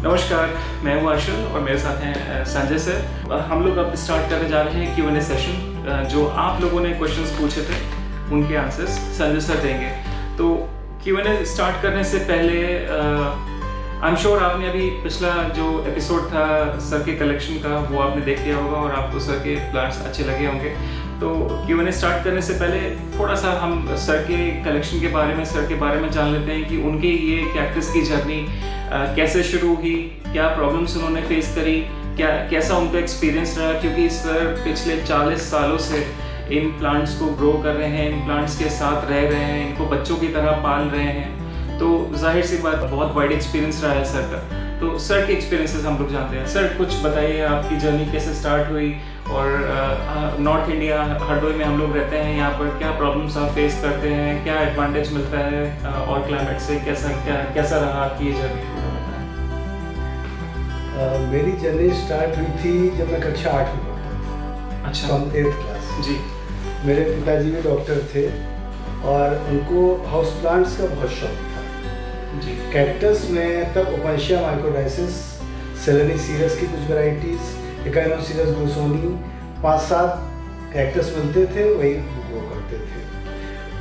नमस्कार, मैं हूँ अर्शल और मेरे साथ हैं संजय सर। हम लोग अब स्टार्ट करने जा रहे हैं Q&A सेशन। जो आप लोगों ने क्वेश्चंस पूछे थे उनके आंसर्स संजय सर देंगे। तो Q&A स्टार्ट करने से पहले आई एम श्योर आपने अभी पिछला जो एपिसोड था सर के कलेक्शन का वो आपने देख लिया होगा और आपको सर के प्लांट्स अच्छे लगे होंगे। तो Q&A स्टार्ट करने से पहले थोड़ा सा हम सर के कलेक्शन के बारे में, सर के बारे में जान लेते हैं कि उनकी ये कैक्टस की जर्नी कैसे शुरू हुई, क्या प्रॉब्लम्स उन्होंने फेस करी, कैसा उनका एक्सपीरियंस रहा, क्योंकि सर पिछले 40 सालों से इन प्लांट्स को ग्रो कर रहे हैं, इन प्लांट्स के साथ रह रहे हैं, इनको बच्चों की तरह पाल रहे हैं। तो जाहिर सी बात बहुत वाइड एक्सपीरियंस रहा है सर का। तो सर के एक्सपीरियंसेस हम लोग जानते हैं। सर कुछ बताइए, आपकी जर्नी कैसे स्टार्ट हुई और नॉर्थ इंडिया हरदोई में हम लोग रहते हैं, यहाँ पर क्या प्रॉब्लम्स आप फेस करते हैं, क्या एडवांटेज मिलता है और क्लाइमेट से, कैसा रहा आपकी ये जर्नी? मेरी जर्नी स्टार्ट हुई थी जब मैं कक्षा 8 में पढ़ता था। अच्छा। From 8th class. जी। मेरे पिताजी भी डॉक्टर थे और उनको हाउस प्लांट्स का बहुत शौक था। जी। कैक्टस में तब ओपनशिया माइक्रोडाइसिस, सेलेनिसीरस की कुछ वैरायटीज, एकाइनोसीरस ग्रोसोनी, 5-7 कैक्टस मिलते थे, वही ग्रो करते थे।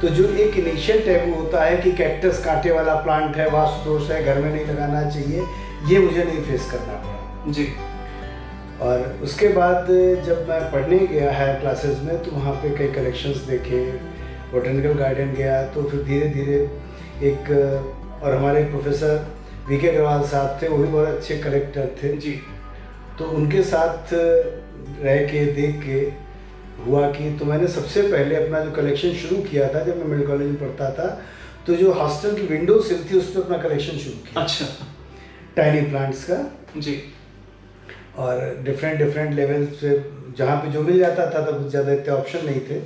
तो जो एक इनिशियल टैबू होता है कि कैक्टस कांटे वाला प्लांट है, वास्तु दोष है, घर में नहीं लगाना चाहिए, ये मुझे नहीं फेस करना पड़ा। जी। और उसके बाद जब मैं पढ़ने गया हायर क्लासेस में तो वहाँ पे कई कलेक्शंस देखे, बोटेनिकल गार्डन गया, तो फिर धीरे धीरे एक और हमारे प्रोफेसर VK अग्रवाल साहब थे, वो भी बहुत अच्छे कलेक्टर थे। जी। तो उनके साथ रह के देख के हुआ कि तो मैंने सबसे पहले अपना जो कलेक्शन शुरू किया था जब मैं मेडिकल कॉलेज में पढ़ता था, तो जो हॉस्टल की विंडो सिल थी उस पर अपना कलेक्शन शुरू किया। अच्छा। टाइनी प्लांट्स का। जी। और डिफरेंट लेवल्स पे जहाँ पे जो मिल जाता था तब ज़्यादा इतने ऑप्शन नहीं थे।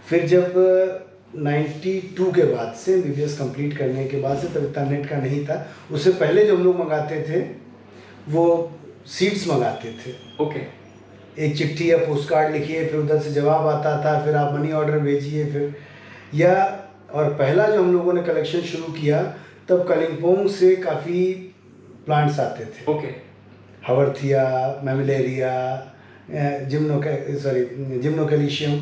फिर जब 92 के बाद से MBBS कंप्लीट करने के बाद से, तब इतना नेट का नहीं था, उससे पहले जो हम लोग मंगाते थे वो सीड्स मंगाते थे। ओके। एक चिट्ठी या पोस्ट कार्ड लिखिए, फिर उधर से जवाब आता था, फिर आप मनी ऑर्डर भेजिए, फिर या और पहला जो हम लोगों ने कलेक्शन शुरू किया तब कलिम्पोंग से काफ़ी प्लांट्स आते थे। ओके। हावरथिया, मैमिलेरिया, जिम्नोकैलिशियम।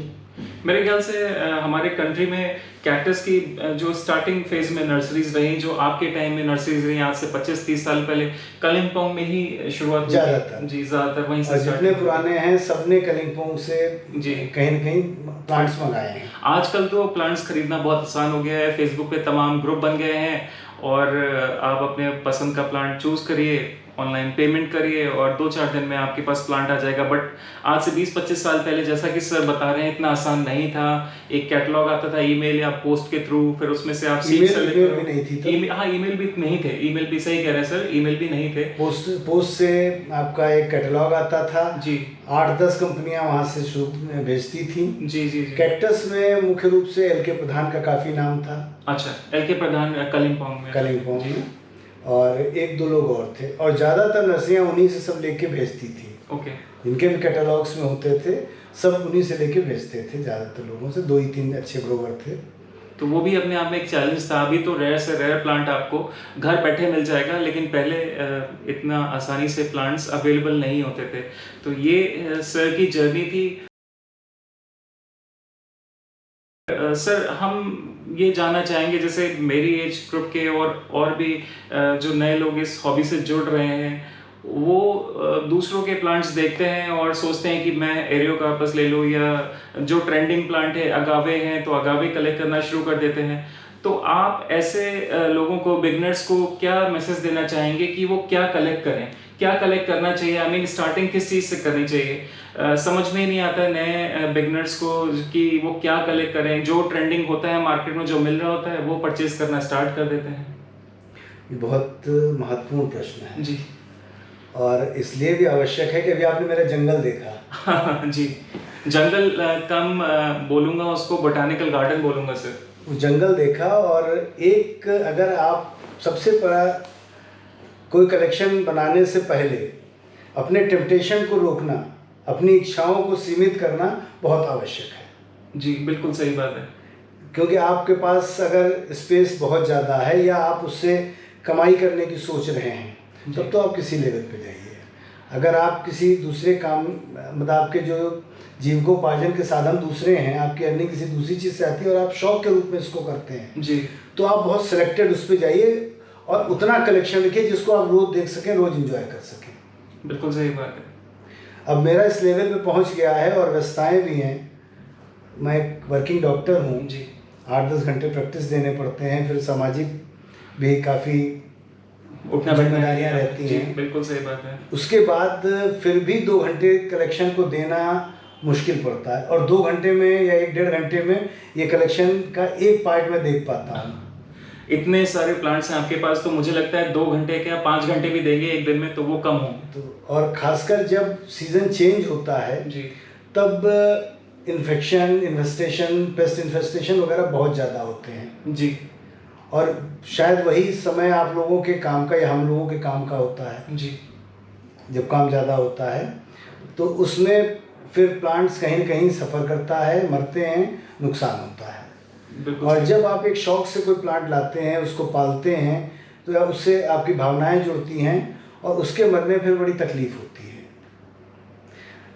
मेरे ख्याल से हमारे कंट्री में कैक्टस की जो स्टार्टिंग फेज में नर्सरीज रही, जो आपके टाइम में नर्सरीज रही आज से 25-30 साल पहले, कलिम्पोंग में ही शुरुआत हुई। ज़्यादातर। जी, ज़्यादातर वहीं से। जितने पुराने हैं सबने कलिम्पोंग से जी कहीं न कहीं प्लांट्स मंगाए हैं। आजकल तो प्लांट्स खरीदना बहुत आसान हो गया है। फेसबुक पे तमाम ग्रुप बन गए हैं और आप अपने पसंद का प्लांट चूज करिए, ऑनलाइन पेमेंट करिए और 2-4 दिन में आपके पास प्लांट आ जाएगा। बट आज से 20-25 साल पहले, जैसा कि सर बता रहे हैं, इतना आसान नहीं था। एक कैटलॉग आता था ईमेल या पोस्ट के थ्रू, फिर उसमें से आप ईमेल भी नहीं थी। हाँ, ईमेल भी नहीं थे। ईमेल भी सही कह रहे हैं सर, ईमेल भी नहीं थे। पोस्ट से आपका एक कैटलॉग आता था। जी। 8-10 कंपनियां वहाँ से भेजती थी। जी जी। कैक्टस में मुख्य रूप से LK प्रधान का काफ़ी नाम था। अच्छा, LK प्रधान कलिम्पोंग में। और 1-2 लोग और थे, और ज़्यादातर नर्सरियाँ उन्हीं से सब लेके भेजती थी। ओके। जिनके भी कैटलॉग्स में होते थे सब उन्हीं से लेके भेजते थे। ज़्यादातर लोगों से 2 ही 3 अच्छे ग्रोवर थे। तो वो भी अपने आप में एक चैलेंज था। अभी तो रेयर से रेयर प्लांट आपको घर बैठे मिल जाएगा, लेकिन पहले इतना आसानी से प्लांट्स अवेलेबल नहीं होते थे। तो ये सर की जर्नी थी। सर हम ये जानना चाहेंगे, जैसे मेरी एज ग्रुप के और भी जो नए लोग इस हॉबी से जुड़ रहे हैं, वो दूसरों के प्लांट्स देखते हैं और सोचते हैं कि मैं एरियोकार्पस ले लूँ, या जो ट्रेंडिंग प्लांट है अगावे हैं तो अगावे कलेक्ट करना शुरू कर देते हैं। तो आप ऐसे लोगों को, बिगनर्स को क्या मैसेज देना चाहेंगे कि वो क्या कलेक्ट करें, क्या कलेक्ट करना चाहिए? आई मीन स्टार्टिंग किस चीज़ से करनी चाहिए? समझ में ही नहीं आता है नए बिगनर्स को कि वो क्या कलेक्ट करें। जो ट्रेंडिंग होता है मार्केट में, जो मिल रहा होता है, वो परचेज करना स्टार्ट कर देते हैं। ये बहुत महत्वपूर्ण प्रश्न है जी। और इसलिए भी आवश्यक है कि अभी आपने मेरा जंगल देखा। जी। जंगल कम बोलूँगा, उसको बोटानिकल गार्डन बोलूँगा सर। वो जंगल देखा, और एक अगर आप सबसे बड़ा कोई कलेक्शन बनाने से पहले अपने टेम्पटेशन को रोकना, अपनी इच्छाओं को सीमित करना बहुत आवश्यक है। जी, बिल्कुल सही बात है। क्योंकि आपके पास अगर स्पेस बहुत ज़्यादा है या आप उससे कमाई करने की सोच रहे हैं, तब तो आप किसी लेवल पे जाइए। अगर आप किसी दूसरे काम, मतलब आपके जो जीविकोपार्जन के साधन दूसरे हैं, आपकी अर्निंग किसी दूसरी चीज़ से आती है और आप शौक के रूप में इसको करते हैं जी, तो आप बहुत सिलेक्टेड उस पर जाइए और उतना कलेक्शन रखिए जिसको आप रोज़ देख सकें, रोज़ एंजॉय कर सकें। बिल्कुल सही बात है। अब मेरा इस लेवल पे पहुंच गया है और व्यस्तताएँ भी हैं। मैं एक वर्किंग डॉक्टर हूँ जी, 8-10 घंटे प्रैक्टिस देने पड़ते हैं, फिर सामाजिक भी काफ़ी उठना बैठना जिम्मेदारियाँ रहती जी, हैं। बिल्कुल सही बात है। उसके बाद फिर भी 2 घंटे कलेक्शन को देना मुश्किल पड़ता है और 2 घंटे में या 1 डेढ़ घंटे में ये कलेक्शन का एक पार्ट मैं देख पाता हूँ। इतने सारे प्लांट्स हैं आपके पास, तो मुझे लगता है 2 घंटे क्या 5 घंटे भी देंगे एक दिन में तो वो कम होंगे। तो और ख़ासकर जब सीज़न चेंज होता है जी, तब इन्फेक्शन, इन्फेस्टेशन, पेस्ट इन्फेस्टेशन वगैरह बहुत ज़्यादा होते हैं जी, और शायद वही समय आप लोगों के काम का या हम लोगों के काम का होता है। जी, जब काम ज़्यादा होता है तो उसमें फिर प्लांट्स कहीं न कहीं सफ़र करता है, मरते हैं, नुकसान होता है। बिल्कुल और सही। जब आप एक शौक़ से कोई प्लांट लाते हैं, उसको पालते हैं, तो या उससे आपकी भावनाएं जुड़ती हैं और उसके मरने फिर बड़ी तकलीफ़ होती है।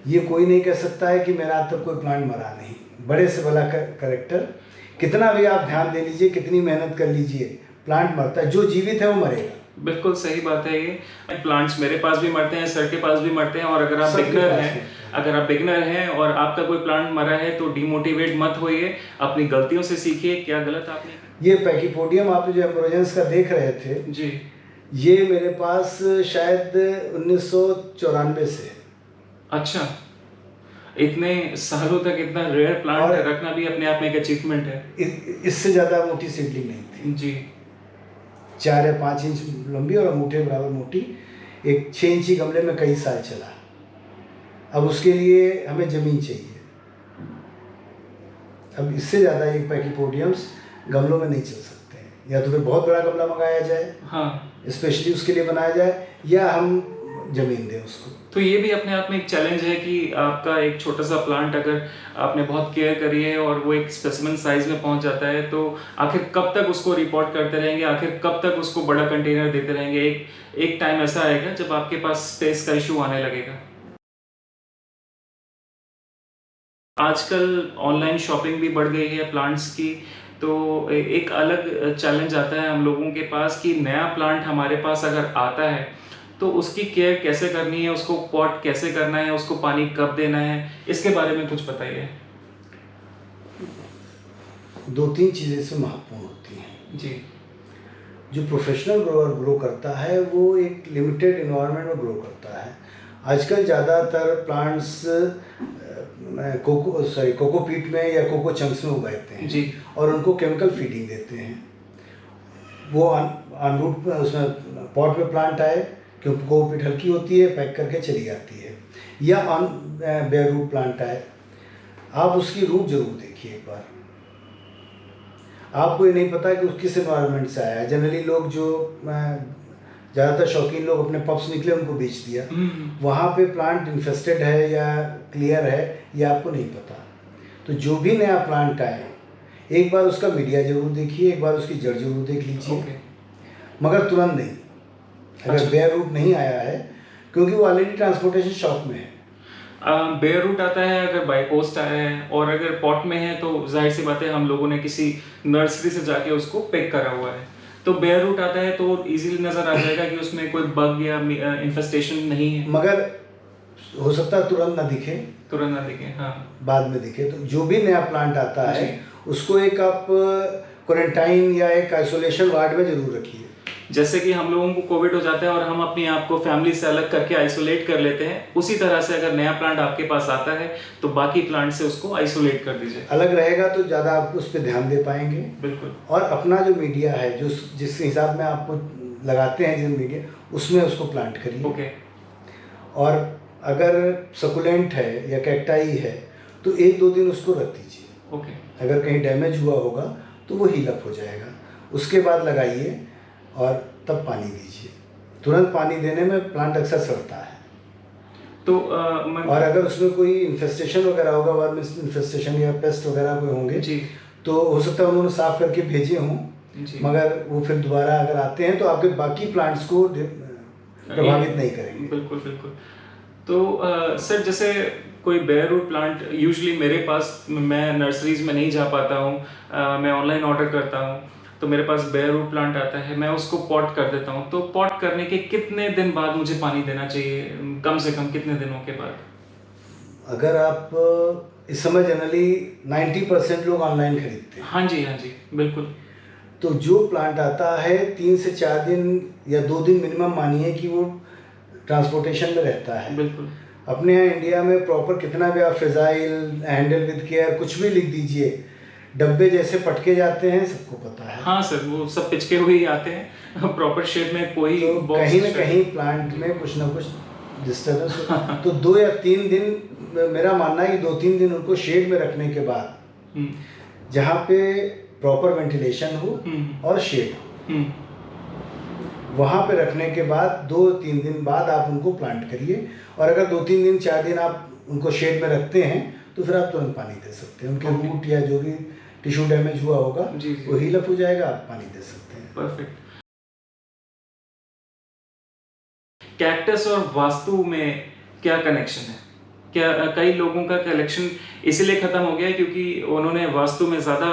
ये कोई नहीं कह सकता है कि मेरा आज तक कोई प्लांट मरा नहीं। बड़े से बड़ा कैरेक्टर, कितना भी आप ध्यान दे लीजिए, कितनी मेहनत कर लीजिए, प्लांट मरता है। जो जीवित है वो मरेगा। बिल्कुल सही बात है। ये प्लांट्स मेरे पास भी मरते हैं, सर के पास भी मरते हैं, और अगर आप सबके बिगनर पास हैं, मरते हैं। अगर आप बिगनर हैं और आपका कोई प्लांट मरा है तो डिमोटिवेट मत होइए, अपनी गलतियों से सीखिए, क्या गलत आपने किया। ये पैकीपोडियम आप जो एम्ब्रोजेंस का देख रहे थे, जी, ये मेरे पास शायद 1994 से है। अच्छा, इतने सालों तक इतना रेयर प्लांट और रखना भी अपने आप में एक अचीवमेंट है। इससे ज़्यादा मोटी सीडलिंग नहीं थी। जी, 4 या 5 इंच लंबी और अंगूठे बराबर मोटी, एक 6 इंची गमले में कई साल चला। अब उसके लिए हमें ज़मीन चाहिए। अब इससे ज़्यादा एक पैकीपोडियम्स गमलों में नहीं चल सकते हैं। या तो फिर बहुत बड़ा गमला मंगाया जाए, हाँ, स्पेशली उसके लिए बनाया जाए, या हम ज़मीन दें उसको। तो ये भी अपने आप में एक चैलेंज है कि आपका एक छोटा सा प्लांट अगर आपने बहुत केयर करी है और वो एक स्पेसिमेन साइज में पहुंच जाता है, तो आखिर कब तक उसको रिपोर्ट करते रहेंगे, आखिर कब तक उसको बड़ा कंटेनर देते रहेंगे। एक टाइम ऐसा आएगा जब आपके पास स्पेस का इशू आने लगेगा। आजकल ऑनलाइन शॉपिंग भी बढ़ गई है प्लांट्स की, तो एक अलग चैलेंज आता है हम लोगों के पास कि नया प्लांट हमारे पास अगर आता है तो उसकी केयर कैसे करनी है, उसको पॉट कैसे करना है, उसको पानी कब देना है, इसके बारे में कुछ बताइए। 2-3 चीज़ें इसमें महत्वपूर्ण होती हैं। जी, जो प्रोफेशनल ग्रोअर ग्रो करता है वो एक लिमिटेड इन्वायरमेंट में ग्रो करता है। आजकल ज़्यादातर प्लांट्स कोकोपीट में या कोको चंक्स में उगाते हैं जी, और उनको केमिकल फीडिंग देते हैं। वो अनरूट उसमें पॉट में प्लांट आए, क्योंकि कोकोपीट हल्की होती है, पैक करके चली जाती है, या ऑन बेयर रूट प्लांट आए। आप उसकी रूट जरूर देखिए एक बार। आपको ये नहीं पता कि वो किस एनवायरनमेंट से आया है। जनरली लोग जो ज़्यादातर शौकीन लोग अपने पप्स निकले उनको बेच दिया। वहाँ पे प्लांट इन्फेस्टेड है या क्लियर है ये आपको नहीं पता। तो जो भी नया प्लांट आए, एक बार उसका मीडिया जरूर देखिए, एक बार उसकी जड़ जरूर देख लीजिए। ओके, मगर तुरंत नहीं। अगर अच्छा। बेयर रूट नहीं आया है, क्योंकि वो ऑलरेडी ट्रांसपोर्टेशन शॉक में है। बेयर रूट आता है अगर बाई पोस्ट आया है, और अगर पॉट में है तो जाहिर सी बात है हम लोगों ने किसी नर्सरी से जाके उसको पिक करा हुआ है। तो बेयर रूट आता है तो इजीली नजर आ जाएगा कि उसमें कोई बग या इन्फेस्टेशन नहीं है। मगर हो सकता है तुरंत ना दिखे, तुरंत ना दिखे, हाँ, बाद में दिखे। तो जो भी नया प्लांट आता है जी। उसको एक आप क्वारंटाइन या एक आइसोलेशन वार्ड में जरूर रखिए। जैसे कि हम लोगों को कोविड हो जाता है और हम अपने आप को फैमिली से अलग करके आइसोलेट कर लेते हैं, उसी तरह से अगर नया प्लांट आपके पास आता है तो बाकी प्लांट से उसको आइसोलेट कर दीजिए। अलग रहेगा तो ज़्यादा आप उस पर ध्यान दे पाएंगे। बिल्कुल, और अपना जो मीडिया है, जो जिस हिसाब में आपको लगाते हैं जिन मीडिया, उसमें उसको प्लांट करिए। ओके, और अगर सकुलेंट है या कैक्टाई है तो 1-2 दिन उसको रख दीजिए। ओके, अगर कहीं डैमेज हुआ होगा तो वो हील अप हो जाएगा। उसके बाद लगाइए और तब पानी दीजिए। तुरंत पानी देने में प्लांट अक्सर सड़ता है। तो और अगर उसमें कोई इन्फेस्टेशन वगैरह होगा, वर्म इन्फेस्टेशन या पेस्ट वगैरह कोई होंगे, जी, तो हो सकता है उन्होंने साफ करके भेजे हों, जी, मगर वो फिर दोबारा अगर आते हैं तो आपके बाकी प्लांट्स को प्रभावित नहीं करेंगे। बिल्कुल बिल्कुल। तो सर जैसे कोई बेयर रूट प्लांट यूजुअली मेरे पास, मैं नर्सरीज में नहीं जा पाता हूँ, मैं ऑनलाइन ऑर्डर करता हूँ, तो मेरे पास बेयर रूट प्लांट आता है, मैं उसको पॉट कर देता हूँ। तो पॉट करने के कितने दिन बाद मुझे पानी देना चाहिए, कम से कम कितने दिनों के बाद? अगर आप इस समय जनरली 90% लोग ऑनलाइन खरीदते हैं। हाँ जी बिल्कुल। तो जो प्लांट आता है 3 से 4 दिन या 2 दिन मिनिमम मानिए कि वो ट्रांसपोर्टेशन में रहता है। बिल्कुल। अपने यहाँ इंडिया में प्रॉपर कितना भी आप फ्रेजाइल, हैंडल विद केयर कुछ भी लिख दीजिए, डब्बे जैसे पटके जाते हैं, सबको पता है। हाँ सर, वो सब पिचके हुए ही आते हैं, प्रॉपर शेप में कोई तो कहीं ना कहीं प्लांट में कुछ ना कुछ डिस्टर्बेंस हो। तो 2 या 3 दिन, मेरा मानना है कि 2-3 दिन उनको शेड में रखने के बाद, जहाँ पे प्रॉपर वेंटिलेशन हो और शेड हो, वहाँ पे रखने के बाद 2-3 दिन बाद आप उनको प्लांट करिए। और अगर 2-3 दिन 4 दिन आप उनको शेड में रखते हैं तो फिर आप तुरंत पानी दे सकते हैं। उनके रूट या जो भी टिश्यू डैमेज हुआ होगा वो हील अप हो जाएगा, आप पानी दे सकते हैं। परफेक्ट। कैक्टस और वास्तु में क्या कनेक्शन है? क्या कई लोगों का कलेक्शन इसलिए खत्म हो गया क्योंकि उन्होंने वास्तु में ज़्यादा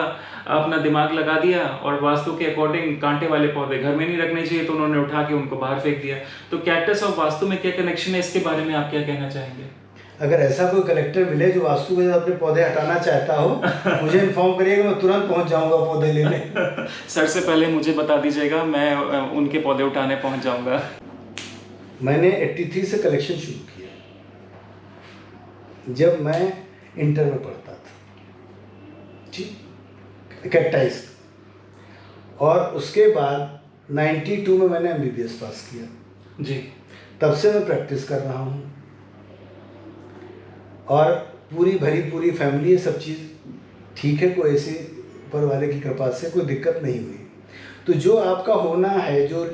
अपना दिमाग लगा दिया और वास्तु के अकॉर्डिंग कांटे वाले पौधे घर में नहीं रखने चाहिए, तो उन्होंने उठा के उनको बाहर फेंक दिया। तो कैक्टस और वास्तु में क्या कनेक्शन है, इसके बारे में आप क्या कहना चाहेंगे? अगर ऐसा कोई कलेक्टर मिले जो वास्तु के अपने पौधे हटाना चाहता हो, मुझे इन्फॉर्म करिएगा, मैं तुरंत पहुंच जाऊंगा पौधे लेने। सर से पहले मुझे बता दीजिएगा, मैं उनके पौधे उठाने पहुंच जाऊंगा। मैंने 83 से कलेक्शन शुरू किया, जब मैं इंटर में पढ़ता था, ठीक, कैक्टाइज। और उसके बाद 92 में मैंने MBBS पास किया जी। तब से मैं प्रैक्टिस कर रहा हूँ और पूरी भरी पूरी फैमिली, सब चीज़ ठीक है, कोई ऐसी ऊपर वाले की कृपा से कोई दिक्कत नहीं हुई। तो जो आपका होना है, जो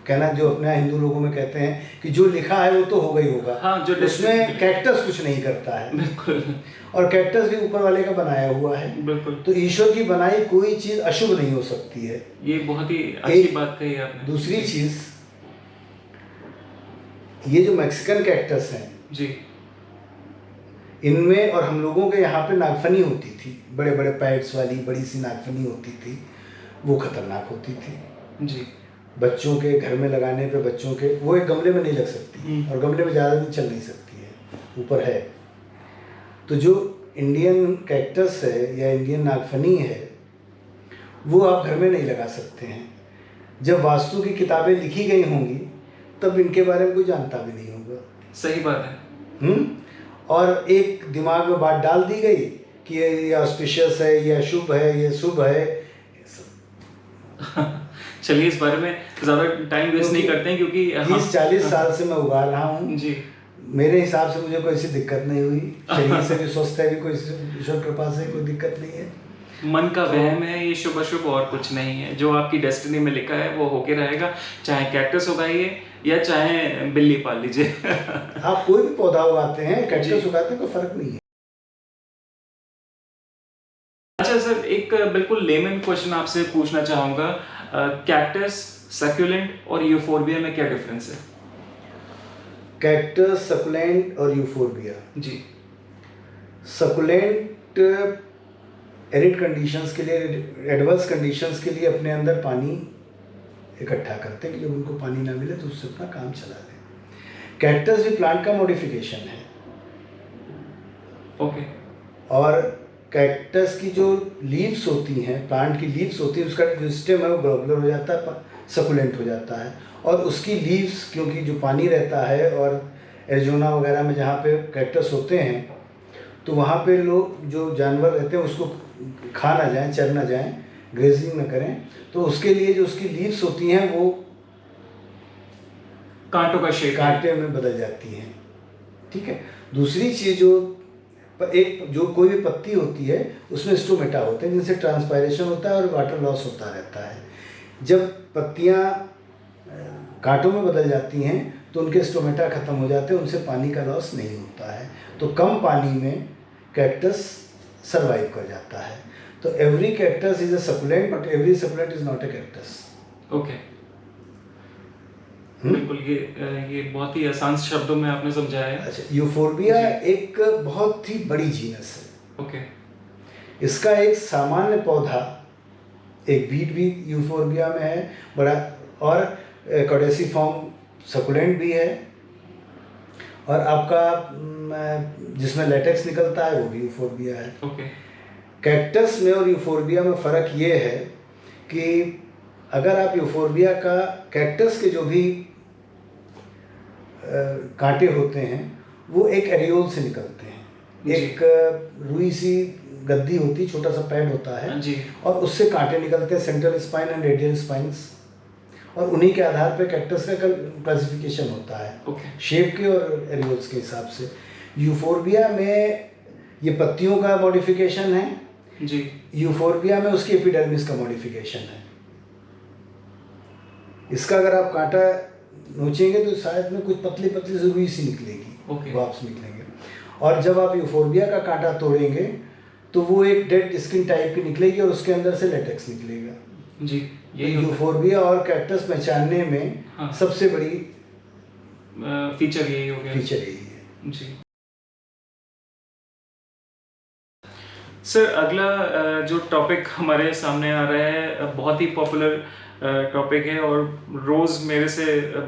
कहना, जो अपने हिंदू लोगों में कहते हैं कि जो लिखा है वो तो होगा ही होगा। हाँ, जो उसमें कैक्टस कुछ नहीं करता है। बिल्कुल। और कैक्टस भी ऊपर वाले का बनाया हुआ है। बिल्कुल। तो ईश्वर की बनाई कोई चीज़ अशुभ नहीं हो सकती है। ये बहुत ही अच्छी बात कही आपने। दूसरी चीज़, ये जो मैक्सिकन कैक्टस हैं जी, इनमें और हम लोगों के यहाँ पे नागफनी होती थी, बड़े बड़े पैड्स वाली बड़ी सी नागफनी होती थी, वो खतरनाक होती थी। जी। बच्चों के घर में लगाने पे, बच्चों के, वो एक गमले में नहीं लग सकती और गमले में ज़्यादा दिन चल नहीं सकती है, ऊपर है। तो जो इंडियन कैक्टस है या इंडियन नागफनी है, वो आप घर में नहीं लगा सकते हैं। जब वास्तु की किताबें लिखी गई होंगी तब इनके बारे में कोई जानता भी नहीं होगा। सही बात है। और एक दिमाग में बात डाल दी गई कि ये ऑस्पिशियस है, ये अशुभ है, ये शुभ है। चलिए, इस बारे में ज़्यादा टाइम वेस्ट नहीं करते हैं क्योंकि 30-40 साल से मैं उगा रहा हूँ जी। मेरे हिसाब से मुझे कोई ऐसी दिक्कत नहीं हुई। शरीर से भी स्वस्थ है, भी कोई ईश्वर कृपा से कोई दिक्कत नहीं है। मन का वहम है, ये शुभ अशुभ और कुछ नहीं है। जो आपकी डेस्टिनी में लिखा है वो होके रहेगा, चाहे कैक्टस उगाइए या चाहे बिल्ली पाल लीजिए। आप कोई भी पौधा उगाते हैं, कैक्टस उगाते हैं, कोई फर्क नहीं है। अच्छा सर, एक बिल्कुल लेमन क्वेश्चन आपसे पूछना चाहूँगा, कैक्टस, सकुलेंट और यूफोर्बिया में क्या डिफरेंस है? कैक्टस, सकुलेंट और यूफोर्बिया। जी। सकुलेंट एरिड कंडीशंस के लिए, एडवर्स कंडीशंस के लिए अपने अंदर पानी इकट्ठा करते हैं कि जब उनको पानी ना मिले तो उससे अपना काम चला लें। कैक्टस भी प्लांट का मॉडिफिकेशन है। ओके। और कैक्टस की जो लीव्स होती हैं, प्लांट की लीव्स होती है, उसका जो स्टेम है वो ग्लोबुलर हो जाता है, सकुलेंट हो जाता है। और उसकी लीव्स, क्योंकि जो पानी रहता है और एरिज़ोना वगैरह में जहाँ पे कैक्टस होते हैं, तो वहाँ पे लोग, जो जानवर रहते हैं, उसको खा ना जाएं, चर ना जाएं, ग्रेजिंग ना करें, तो उसके लिए जो उसकी लीव्स होती हैं वो कांटों का शेप, कांटे में बदल जाती हैं। ठीक है। दूसरी चीज़, जो कोई भी पत्ती होती है उसमें स्टोमेटा होते हैं, जिनसे ट्रांसपायरेशन होता है और वाटर लॉस होता रहता है। जब पत्तियाँ कांटों में बदल जाती हैं तो उनके स्टोमेटा ख़त्म हो जाते हैं, उनसे पानी का लॉस नहीं होता है, तो कम पानी में कैक्टस सर्वाइव कर जाता है। तो every cactus is a succulent, but every succulent is not a cactus. Okay. बिल्कुल, ये बहुत ही आसान शब्दों में आपने समझाया है। अच्छा, यूफोर्बिया एक बहुत ही बड़ी जीनस है। ओके। इसका एक सामान्य पौधा, एक वीट भी यूफोर्बिया में है बड़ा, और कॉडेसिफॉर्म सकुलेंट भी है, और आपका जिसमें लेटेक्स निकलता है वो भी यूफोर्बिया है। ओके। कैक्टस में और यूफोर्बिया में फ़र्क ये है कि अगर आप यूफोर्बिया का कैक्टस के जो भी कांटे होते हैं वो एक एरियोल से निकलते हैं। एक रुई सी गद्दी होती, छोटा सा पैड होता है जी। और उससे कांटे निकलते हैं, central spine and radial spines, और उन्हीं के आधार पे कैक्टस का क्लासिफिकेशन होता है शेप के और एरियोल्स के हिसाब से। यूफोर्बिया में ये पत्तियों का मॉडिफिकेशन है जी। यूफोर्बिया में उसकी एपिडर्मिस का मॉडिफिकेशन है। इसका अगर आप कांटा नोचेंगे तो शायद में कुछ पतली पतली सी रुई सी निकलेगी, वाप्स निकलेंगे, और जब आप यूफोर्बिया का कांटा तोड़ेंगे तो वो एक डेड स्किन टाइप की निकलेगी और उसके अंदर से लेटेक्स निकलेगा। जी, यही यूफोर्बिया और कैक्टस पहचानने में सबसे बड़ी फीचर यही हो गया। फीचर यही है जी। सर, अगला जो टॉपिक हमारे सामने आ रहा है बहुत ही पॉपुलर टॉपिक है, और रोज़ मेरे से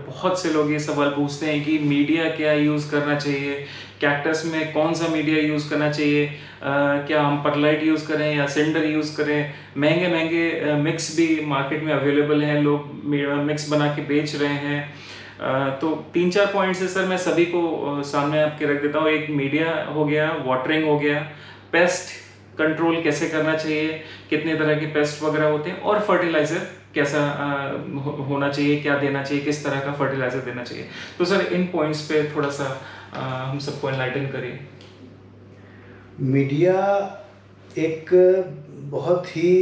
बहुत से लोग ये सवाल पूछते हैं कि मीडिया क्या यूज़ करना चाहिए, कैक्टस में कौन सा मीडिया यूज़ करना चाहिए, क्या हम परलाइट यूज़ करें या सिंडर यूज़ करें। महंगे महंगे मिक्स भी मार्केट में अवेलेबल हैं, लोग मिक्स बना के बेच रहे हैं। तो 3-4 पॉइंट्स है सर, मैं सभी को सामने आपके रख देता हूँ। एक मीडिया हो गया, वाटरिंग हो गया, पेस्ट कंट्रोल कैसे करना चाहिए, कितने तरह के पेस्ट वगैरह होते हैं, और फर्टिलाइज़र कैसा होना चाहिए, क्या देना चाहिए, किस तरह का फर्टिलाइज़र देना चाहिए। तो सर इन पॉइंट्स पे थोड़ा सा हम सबको एनलाइटन करिए। मीडिया एक बहुत ही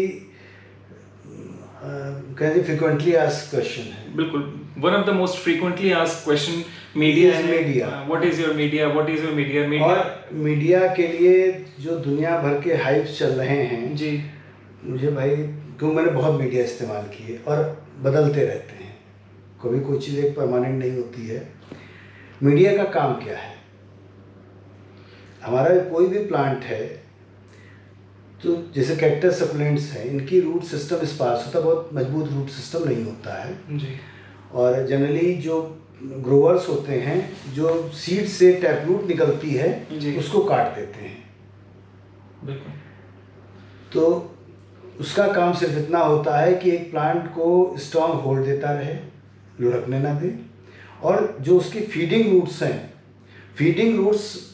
कहते फ्रीक्वेंटली आस्क्ड क्वेश्चन है। बिल्कुल, one of the most frequently asked question media है। Media, what is your media, what is your media. और मीडिया के लिए जो दुनिया भर के हाइप्स चल रहे हैं जी, मुझे भाई, क्यों मैंने बहुत मीडिया इस्तेमाल किए और बदलते रहते हैं, कभी कोई चीज़ एक परमानेंट नहीं होती है। मीडिया का काम क्या है? हमारा कोई भी प्लांट है तो जैसे कैक्टस सकुलेंट्स हैं, इनकी रूट सिस्टम स्पार्स होता है, बहुत मजबूत रूट सिस्टम नहीं होता है जी। और जनरली जो ग्रोवर्स होते हैं, जो सीड से टैप रूट निकलती है उसको काट देते हैं। बिल्कुल। तो उसका काम सिर्फ इतना होता है कि एक प्लांट को स्ट्रॉन्ग होल्ड देता रहे, लुढ़कने ना दे, और जो उसकी फीडिंग रूट्स हैं, फीडिंग रूट्स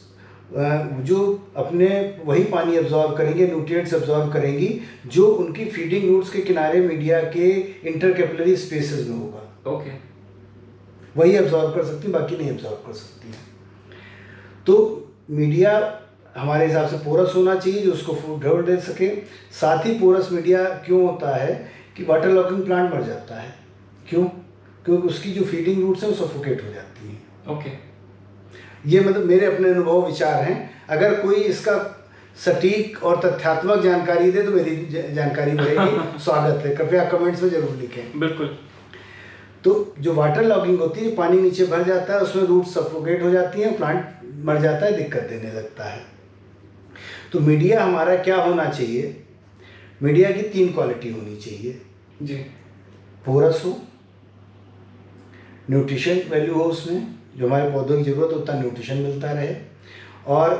जो अपने वही पानी एब्जॉर्व करेंगे, न्यूट्रिएंट्स एब्जॉर्व करेंगी जो उनकी फीडिंग रूट्स के किनारे मीडिया के इंटरकैपिलरी स्पेसेस में होगा। ओके। वही एब्जॉर्व कर सकती, बाकी नहीं एब्जॉर्व कर सकती है। तो मीडिया हमारे हिसाब से पोरस होना चाहिए जो उसको फूड ढोल दे सके। साथ ही पोरस मीडिया क्यों होता है कि वाटर लॉकिंग प्लांट मर जाता है, क्यों? क्योंकि उसकी जो फीडिंग रूट्स हैं वो सफोकेट हो जाती हैं। ओके। ये मतलब मेरे अपने अनुभव विचार हैं। अगर कोई इसका सटीक और तथ्यात्मक जानकारी दे तो मेरी जानकारी बढ़ेगी। स्वागत है, कृपया कमेंट्स में जरूर लिखें। बिल्कुल। तो जो वाटर लॉगिंग होती है, पानी नीचे भर जाता है, उसमें रूट सफोकेट हो जाती हैं, प्लांट मर जाता है, दिक्कत देने लगता है। तो मीडिया हमारा क्या होना चाहिए? मीडिया की 3 क्वालिटी होनी चाहिए जी। पोरस हो, न्यूट्रिशन वैल्यू हो उसमें, जो हमारे पौधों की ज़रूरत है उतना न्यूट्रिशन मिलता रहे, और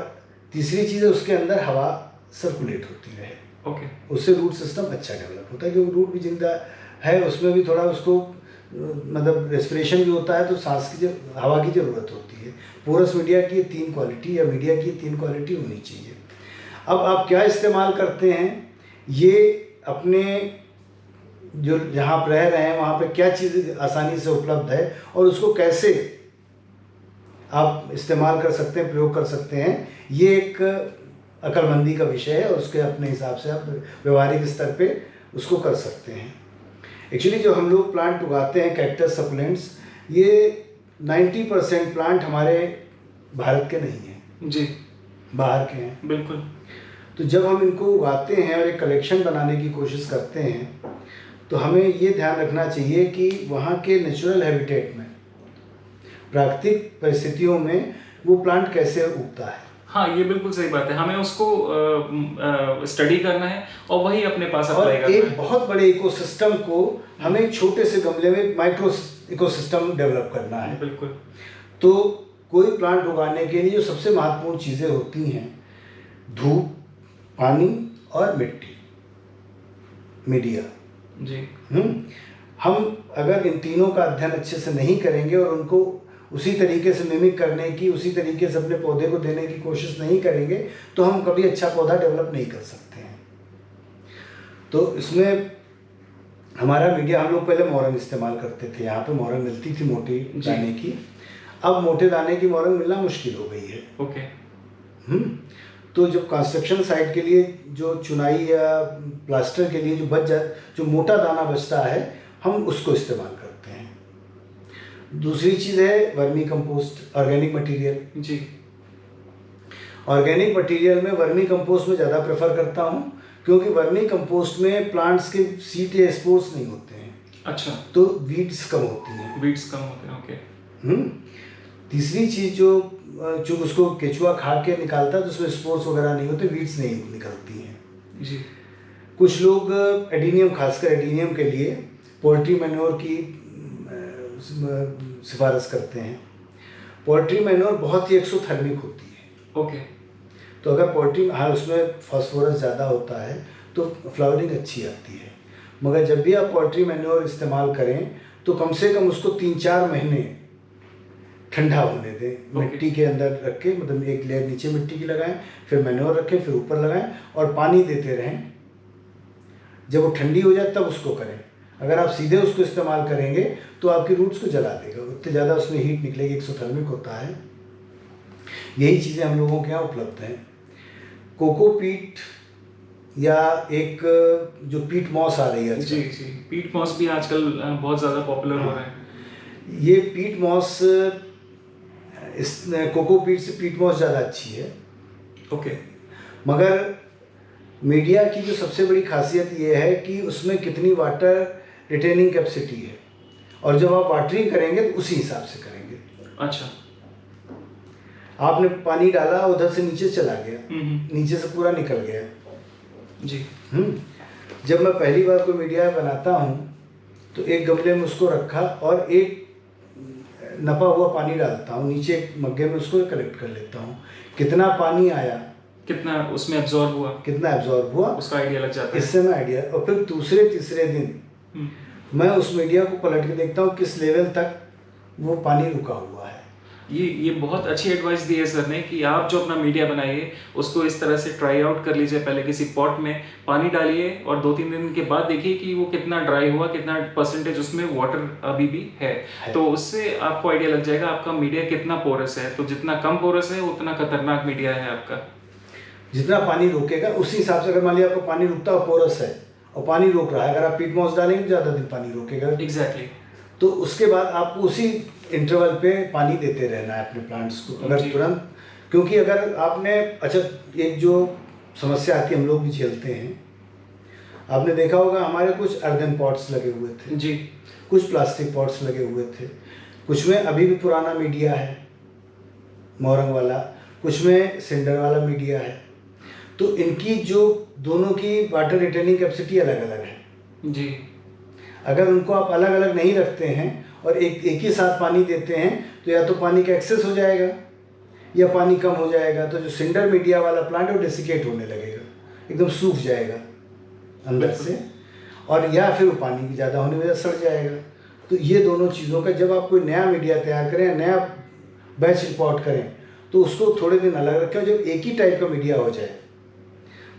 तीसरी चीज़ है उसके अंदर हवा सर्कुलेट होती रहे। ओके। उससे रूट सिस्टम अच्छा डेवलप होता है, क्योंकि रूट भी जिंदा है, उसमें भी थोड़ा उसको मतलब रेस्पिरेशन भी होता है, तो सांस की हवा की ज़रूरत होती है। पोरस मीडिया की 3 क्वालिटी या मीडिया की 3 क्वालिटी होनी चाहिए। अब आप क्या इस्तेमाल करते हैं, ये अपने जो जहाँ आप रह रहे हैं वहाँ पे क्या चीज़ आसानी से उपलब्ध है और उसको कैसे आप इस्तेमाल कर सकते हैं, प्रयोग कर सकते हैं, ये एक अक्लमंदी का विषय है और उसके अपने हिसाब से आप व्यवहारिक स्तर पे उसको कर सकते हैं। एक्चुअली जो हम लोग प्लांट उगाते हैं कैक्टस सकुलेंट्स, ये 90% प्लांट हमारे भारत के नहीं हैं जी, बाहर के हैं। बिल्कुल। तो जब हम इनको उगाते हैं और एक कलेक्शन बनाने की कोशिश करते हैं तो हमें ये ध्यान रखना चाहिए कि वहाँ के नेचुरल हैबिटेट में प्राकृतिक परिस्थितियों में वो प्लांट कैसे उगता है। हाँ, ये बिल्कुल सही बात है, हमें उसको स्टडी करना है और वही अपने पास और अप्लाई करना एक है। बहुत बड़े इकोसिस्टम को हमें एक छोटे से गमले में माइक्रो इकोसिस्टम डेवलप करना है। बिल्कुल। तो कोई प्लांट उगाने के लिए जो सबसे महत्वपूर्ण चीज़ें होती हैं, धूप, पानी और मिट्टी, मीडिया। जी। हम अगर इन तीनों का अध्ययन अच्छे से नहीं करेंगे और उनको उसी तरीके से मिमिक करने की, उसी तरीके से अपने पौधे को देने की कोशिश नहीं करेंगे तो हम कभी अच्छा पौधा डेवलप नहीं कर सकते हैं। तो इसमें हमारा मीडिया, हम लोग पहले मोरंग इस्तेमाल करते थे, यहाँ पे मोरंग मिलती थी मोटी दाने की। अब मोटे दाने की मोरंग मिलना मुश्किल हो गई है। ओके। तो जो कंस्ट्रक्शन साइट के लिए जो चुनाई या प्लास्टर के लिए जो मोटा दाना बचता है, हम उसको इस्तेमाल करते हैं। दूसरी चीज़ है वर्मी कंपोस्ट, ऑर्गेनिक मटेरियल। जी। ऑर्गेनिक मटेरियल में वर्मी कंपोस्ट में ज़्यादा प्रेफर करता हूँ, क्योंकि वर्मी कंपोस्ट में प्लांट्स के सीड या स्पोर्स नहीं होते हैं। अच्छा। तो वीड्स कम होती हैं। वीड्स कम होते हैं, ओके। तीसरी चीज़ जो उसको केचुआ खा के निकालता है तो उसमें स्पोर्स वगैरह नहीं होते, वीड्स नहीं निकलती हैं। जी। कुछ लोग एडीनियम, खासकर एडीनियम के लिए पोल्ट्री मैन्योर की सिफारिश करते हैं। पोल्ट्री मैन्योर बहुत ही एक्सोथर्मिक होती है। ओके। तो अगर पोल्ट्री, हाँ, उसमें फास्फोरस ज़्यादा होता है तो फ्लावरिंग अच्छी आती है, मगर जब भी आप पोल्ट्री मैन्योर इस्तेमाल करें तो कम से कम उसको 3-4 महीने ठंडा होने दें। मिट्टी के अंदर रख के, मतलब एक लेयर नीचे मिट्टी की लगाएं, फिर मैन्योर रखें, फिर ऊपर लगाएं और पानी देते रहें। जब वो ठंडी हो जाए तब उसको करें। अगर आप सीधे उसको इस्तेमाल करेंगे तो आपकी रूट्स को जला देगा, उतनी ज़्यादा उसमें हीट निकलेगी, एक्सोथर्मिक होता है। यही चीज़ें हम लोगों के यहाँ उपलब्ध हैं। कोकोपीट या एक जो पीट मॉस आ रही है जी जी, पीट मॉस भी आजकल बहुत ज़्यादा पॉपुलर हो रहा है। ये पीट मॉस, इस कोकोपीट से पीट मॉस ज़्यादा अच्छी है। ओके। मगर मीडिया की जो सबसे बड़ी खासियत ये है कि उसमें कितनी वाटर रिटेनिंग कैपेसिटी है, और जब आप वाटरिंग करेंगे तो उसी हिसाब से करेंगे। अच्छा। आपने पानी डाला, उधर से नीचे चला गया, नीचे से पूरा निकल गया। जी। जब मैं पहली बार कोई मीडिया बनाता हूँ तो एक गमले में उसको रखा और एक नपा हुआ पानी डालता हूँ नीचे, एक मग्गे में उसको कलेक्ट कर लेता हूँ। कितना पानी आया, कितना उसमें एब्जॉर्ब हुआ, कितना एब्जॉर्ब हुआ, उसका आइडिया लग जाता है। इससे मैं आइडिया, और फिर दूसरे तीसरे दिन मैं उस मीडिया को पलट के देखता हूँ किस लेवल तक वो पानी रुका हुआ है। ये बहुत अच्छी एडवाइस दी है सर ने कि आप जो अपना मीडिया बनाइए उसको इस तरह से ट्राई आउट कर लीजिए। पहले किसी पॉट में पानी डालिए और 2-3 दिन के बाद देखिए कि वो कितना ड्राई हुआ, कितना परसेंटेज उसमें वाटर अभी भी है। तो उससे आपको आइडिया लग जाएगा आपका मीडिया कितना पोरस है। तो जितना कम पोरस है उतना खतरनाक मीडिया है आपका। जितना पानी रोकेगा उसी हिसाब से, अगर मान लिया आपका पानी रुकता है, पोरस है और पानी रोक रहा है, अगर आप पीट मॉस डालेंगे ज़्यादा दिन पानी रोकेगा। एग्जैक्टली। तो उसके बाद आपको उसी इंटरवल पे पानी देते रहना है अपने प्लांट्स को, अगर तुरंत, क्योंकि अगर आपने, अच्छा, एक जो समस्या आती है हम लोग भी झेलते हैं, आपने देखा होगा हमारे कुछ अर्दन पॉट्स लगे हुए थे जी, कुछ प्लास्टिक पॉट्स लगे हुए थे, कुछ में अभी भी पुराना मीडिया है मोरंग वाला, कुछ में सिंडर वाला मीडिया है। तो इनकी जो दोनों की वाटर रिटेनिंग कैपेसिटी अलग अलग है जी। अगर उनको आप अलग अलग नहीं रखते हैं और एक ही साथ पानी देते हैं तो या तो पानी का एक्सेस हो जाएगा या पानी कम हो जाएगा। तो जो सिंडर मीडिया वाला प्लांट है वो डेसिकेट होने लगेगा, एकदम सूख जाएगा अंदर से, और या फिर वो पानी की ज़्यादा होने की वजह से सड़ जाएगा। तो ये दोनों चीज़ों का, जब आप कोई नया मीडिया तैयार करें, नया बैच रिपोर्ट करें, तो उसको थोड़े दिन अलग रखें। जब एक ही टाइप का मीडिया हो जाए,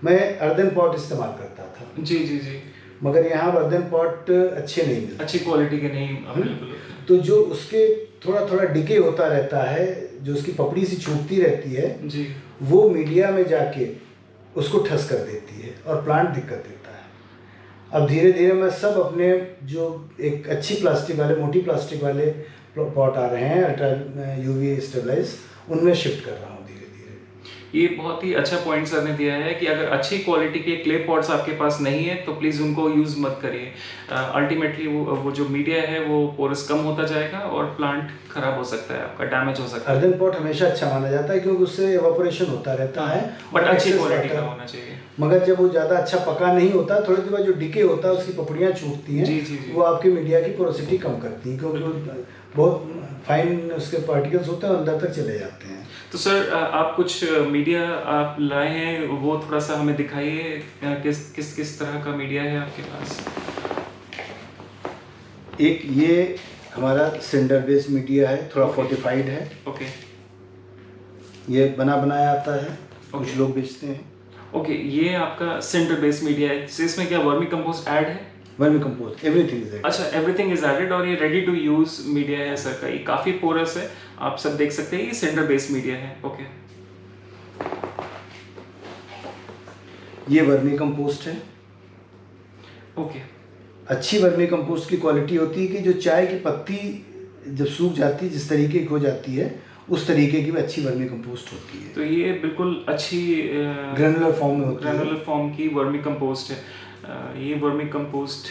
मैं अर्दन पॉट इस्तेमाल करता था जी जी जी, मगर यहाँ अर्दन पॉट अच्छे नहीं मिलते, अच्छी क्वालिटी के नहीं अवेलेबल। तो जो उसके थोड़ा थोड़ा डिके होता रहता है, जो उसकी पपड़ी सी छूटती रहती है जी, वो मीडिया में जाके उसको ठस कर देती है और प्लांट दिक्कत देता है। अब धीरे धीरे मैं सब अपने जो एक अच्छी प्लास्टिक वाले, मोटी प्लास्टिक वाले पॉट आ रहे हैं अल्ट्रा यूवी स्टेबलाइज, उनमें शिफ्ट कर रहा हूँ धीरे धीरे। ये बहुत ही अच्छा पॉइंट सर ने दिया है कि अगर अच्छी क्वालिटी के क्ले पॉट्स आपके पास नहीं है तो प्लीज़ उनको यूज़ मत करिए। अल्टीमेटली वो जो मीडिया है वो पोरस कम होता जाएगा और प्लांट खराब हो सकता है, आपका डैमेज हो सकता है। अर्दन पॉट हमेशा अच्छा माना जाता है क्योंकि उससे एवापोरेशन होता रहता है, बट और अच्छी excess क्वालिटी water- का होना चाहिए। मगर जब वो ज़्यादा अच्छा पका नहीं होता, थोड़ी देर बाद जो डिके होता है उसकी पपड़ियाँ छूटती हैं, जी, जी, जी। वो आपकी मीडिया की पोरोसिटी कम करती हैं क्योंकि वो बहुत फाइन उसके पार्टिकल्स होते हैं, अंदर तक चले जाते हैं। तो सर आप कुछ मीडिया आप लाए हैं, वो थोड़ा सा हमें दिखाइए, किस तरह का मीडिया है आपके पास? एक ये हमारा सिंडर बेस्ड मीडिया है, थोड़ा Okay. फोर्टिफाइड है। ओके ये बना बनाया आता है, कुछ Okay. लोग बेचते हैं। ओके, ये आपका सेंटर बेस्ड मीडिया है, तो इसमें क्या वर्मी कंपोस्ट ऐड है? वर्मी कंपोस्ट एवरीथिंग इज अच्छा, एवरीथिंग इज एडेड और ये रेडी टू यूज मीडिया है सर का, ये काफ़ी पोरस है, आप सब देख सकते हैं, ये सेंटर बेस्ड मीडिया है। ओके ये वर्मी कंपोस्ट है। ओके अच्छी वर्मी कंपोस्ट की क्वालिटी होती है कि जो चाय की पत्ती जब सूख जाती है, जिस तरीके की हो जाती है, उस तरीके की भी अच्छी वर्मी कंपोस्ट होती है। तो ये बिल्कुल अच्छी ग्रेनुलर फॉर्म में होती है। ग्रेनुलर फॉर्म की वर्मी कंपोस्ट है। ये वर्मी कंपोस्ट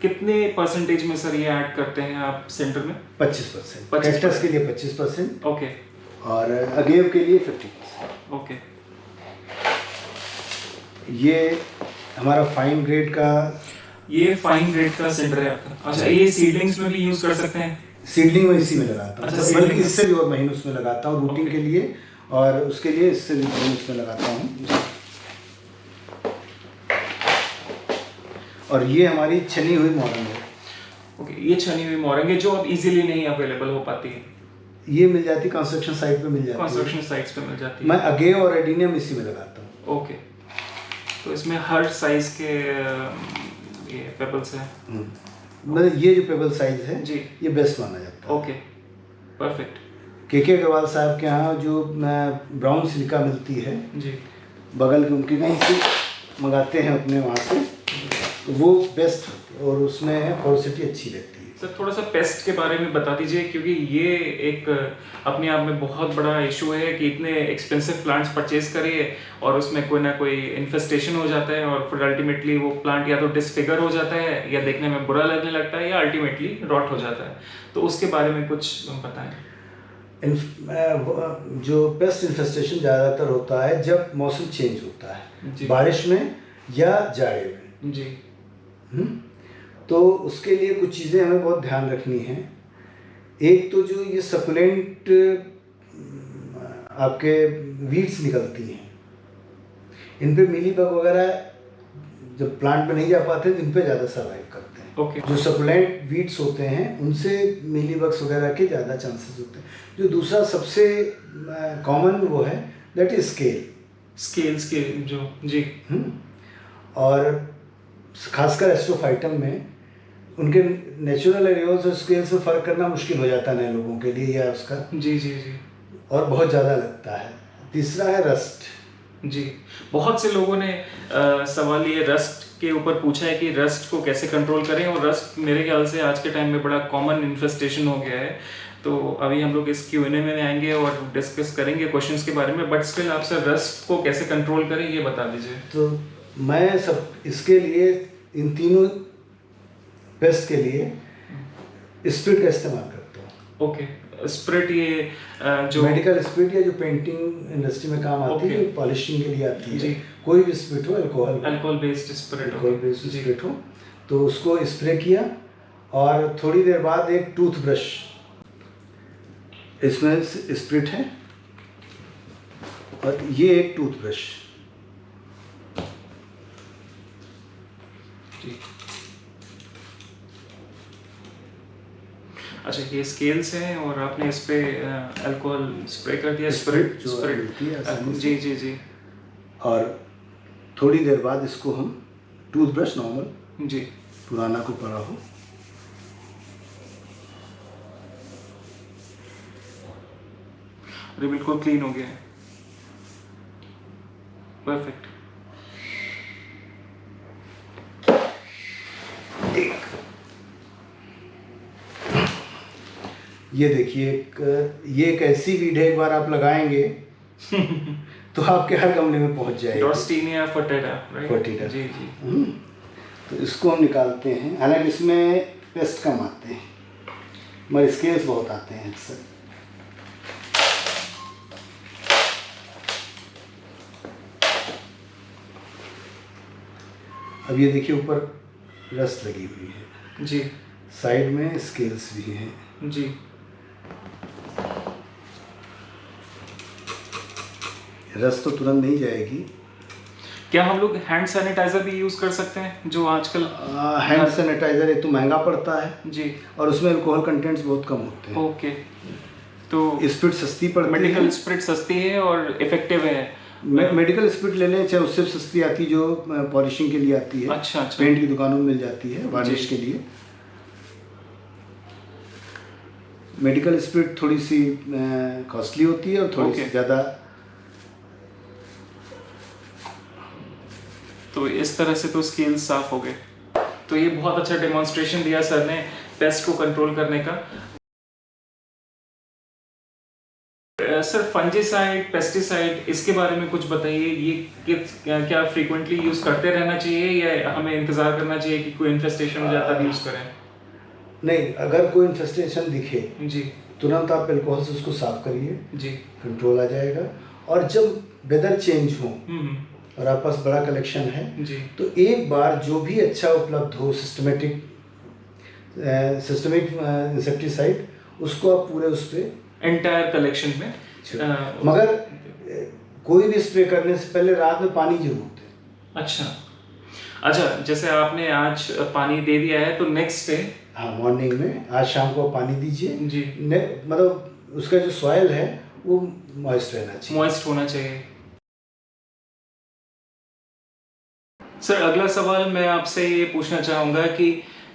कितने परसेंटेज में सर ये ऐड करते हैं आप सेंटर में? 25%। 25% कैक्टस के लिए 25% ओके और अगेव के लिए 50%। ओके ये हमारा फाइन ग्रेड का, ये फाइन ग्रेड का सेंटर है आपका। अच्छा, ये सीडलिंग्स में भी यूज कर सकते हैं? सीडलिंग में इसी में लगाता अच्छा, हूँ, seedling बल्कि में। इससे भी और महीन उसमें लगाता हूँ रूटिंग Okay. के लिए, और उसके लिए इससे भी महीन उसमें लगाता हूँ। और ये हमारी छनी हुई मोरंग है। ओके, ये छनी हुई मोरंग है जो अब इजीली नहीं अवेलेबल हो पाती है, ये मिल जाती कंस्ट्रक्शन साइट पे मिल जाती है। कंस्ट्रक्शन साइट्स पे मिल जाती है। मैं अगेव और एडिनियम इसी में लगाता हूँ। ओके, तो इसमें हर साइज के ये पेबल्स हैं। मतलब ये जो पेबल साइज है जी। ये बेस्ट माना जाता है। Okay, perfect. के अग्रवाल साहब के यहाँ जो ब्राउन सिलिका मिलती है, जी बगल के उनके कहीं से मंगाते हैं अपने वहाँ से, तो वो बेस्ट होती है और उसमें पोरोसिटी अच्छी रहती है। सर, थोड़ा सा पेस्ट के बारे में बता दीजिए, क्योंकि ये एक अपने आप में बहुत बड़ा इशू है कि इतने एक्सपेंसिव प्लांट्स परचेज करिए और उसमें कोई ना कोई इन्फेस्टेशन हो जाता है और फिर अल्टीमेटली वो प्लांट या तो डिसफिगर हो जाता है या देखने में बुरा लगने लगता है या अल्टीमेटली रॉट हो जाता है, तो उसके बारे में कुछ बताएं। जो पेस्ट इन्फेस्टेशन ज़्यादातर होता है जब मौसम चेंज होता जी। है, बारिश में या जाड़े में। जी तो उसके लिए कुछ चीज़ें हमें बहुत ध्यान रखनी है। एक तो जो ये सकुलेंट आपके वीड्स निकलती हैं, इन पे मीलीबग वगैरह जब प्लांट में नहीं जा पाते तो इन पे ज़्यादा सर्वाइव करते हैं। ओके। जो सकुलेंट वीड्स होते हैं उनसे मीलीबग्स वगैरह के ज़्यादा चांसेस होते हैं। जो दूसरा सबसे कॉमन वो है दैट इज स्केल्स के जो जी और खासकर एस्ट्रोफाइटम में उनके नेचुरल एरियोल्स और स्केल्स में फ़र्क करना मुश्किल हो जाता है नए लोगों के लिए, या उसका जी जी जी और बहुत ज़्यादा लगता है। तीसरा है रस्ट। जी, बहुत से लोगों ने सवाल ये रस्ट के ऊपर पूछा है कि रस्ट को कैसे कंट्रोल करें, और रस्ट मेरे ख्याल से आज के टाइम में बड़ा कॉमन इन्फेस्टेशन हो गया है। तो अभी हम लोग इस Q&A में आएंगे और डिस्कस करेंगे क्वेश्चंस के बारे में, बट स्टिल आप सर रस्ट को कैसे कंट्रोल करें ये बता दीजिए। तो मैं सब इसके लिए इन तीनों पेस्ट के लिए स्प्रिट का इस्तेमाल करता हूँ। ओके, स्प्रिट ये जो मेडिकल स्प्रिट या जो पेंटिंग इंडस्ट्री में काम आती है, Okay. जो पॉलिशिंग के लिए आती है, जी। कोई भी स्प्रिट हो, alcohol based spirit alcohol based spirit हो, तो उसको स्प्रे किया और थोड़ी देर बाद एक टूथब्रश, इसमें स्प्रिट है और ये एक टूथब्रश, जी। अच्छा, ये स्केल्स हैं और आपने इस पे अल्कोहल स्प्रे कर दिया, स्प्रिट जो मिलती है आसानी से। जी जी जी और थोड़ी देर बाद इसको हम टूथब्रश नॉर्मल जी पुराना को पड़ा हो, अरे बिल्कुल क्लीन हो गया है, परफेक्ट। ये देखिए ये एक ऐसी वीड है, एक बार आप लगाएंगे तो आपके हर गमले में पहुंच जाएगी। डॉर्स्टीनिया फोर्टेटा, राइट? फोर्टेटा। जी जी। तो इसको हम निकालते हैं, हालांकि इसमें पेस्ट कम आते हैं मगर स्केल्स बहुत आते हैं अक्सर। अब ये देखिए ऊपर रस्ट लगी हुई है जी, साइड में स्केल्स भी हैं जी। रस्ट तो तुरंत नहीं जाएगी। क्या हम लोग हैंड सैनिटाइजर भी यूज कर सकते हैं जो आजकल? हैंड सैनिटाइजर एक तो महंगा पड़ता है जी, और उसमें अल्कोहल कंटेंट्स बहुत कम होते हैं। ओके। तो स्पिरिट सस्ती पड़ती है। मेडिकल स्पिरिट सस्ती है और इफेक्टिव है। मेडिकल स्पिरिट ले लें चाहे उससे सस्ती आती जो पॉलिशिंग के लिए आती है। अच्छा अच्छा। पेंट की दुकानों में मिल जाती है वार्निश के लिए। मेडिकल स्पिरिट थोड़ी सी कॉस्टली होती है और थोड़ी सी ज़्यादा। तो इस तरह से तो स्केल्स साफ हो गए। तो ये बहुत अच्छा डेमोन्स्ट्रेशन दिया सर ने पेस्ट को कंट्रोल करने का। सर फंजीसाइड, पेस्टिसाइड, इसके बारे में कुछ बताइए। ये क्या फ्रीक्वेंटली यूज करते रहना चाहिए या हमें इंतजार करना चाहिए कि कोई इन्फेस्टेशन हो जाता है यूज करें? नहीं, अगर कोई इन्फेस्टेशन दिखे जी, तुरंत आप अल्कोहल से उसको साफ करिए जी, कंट्रोल आ जाएगा। और जब वेदर चेंज हो और आपके पास बड़ा कलेक्शन है जी, तो एक बार जो भी अच्छा उपलब्ध हो सिस्टमेटिक इंसेक्टिसाइड उसको आप पूरे उस पर एंटायर कलेक्शन में। मगर कोई भी स्प्रे करने से पहले रात में पानी जरूर दें। अच्छा अच्छा, जैसे आपने आज पानी दे दिया है तो नेक्स्ट डे, हाँ मॉर्निंग में आज शाम को पानी दीजिए जी। मतलब उसका जो सॉइल है वो मॉइस्ट रहना चाहिए, मॉइस्ट होना चाहिए। सर अगला सवाल मैं आपसे ये पूछना चाहूँगा कि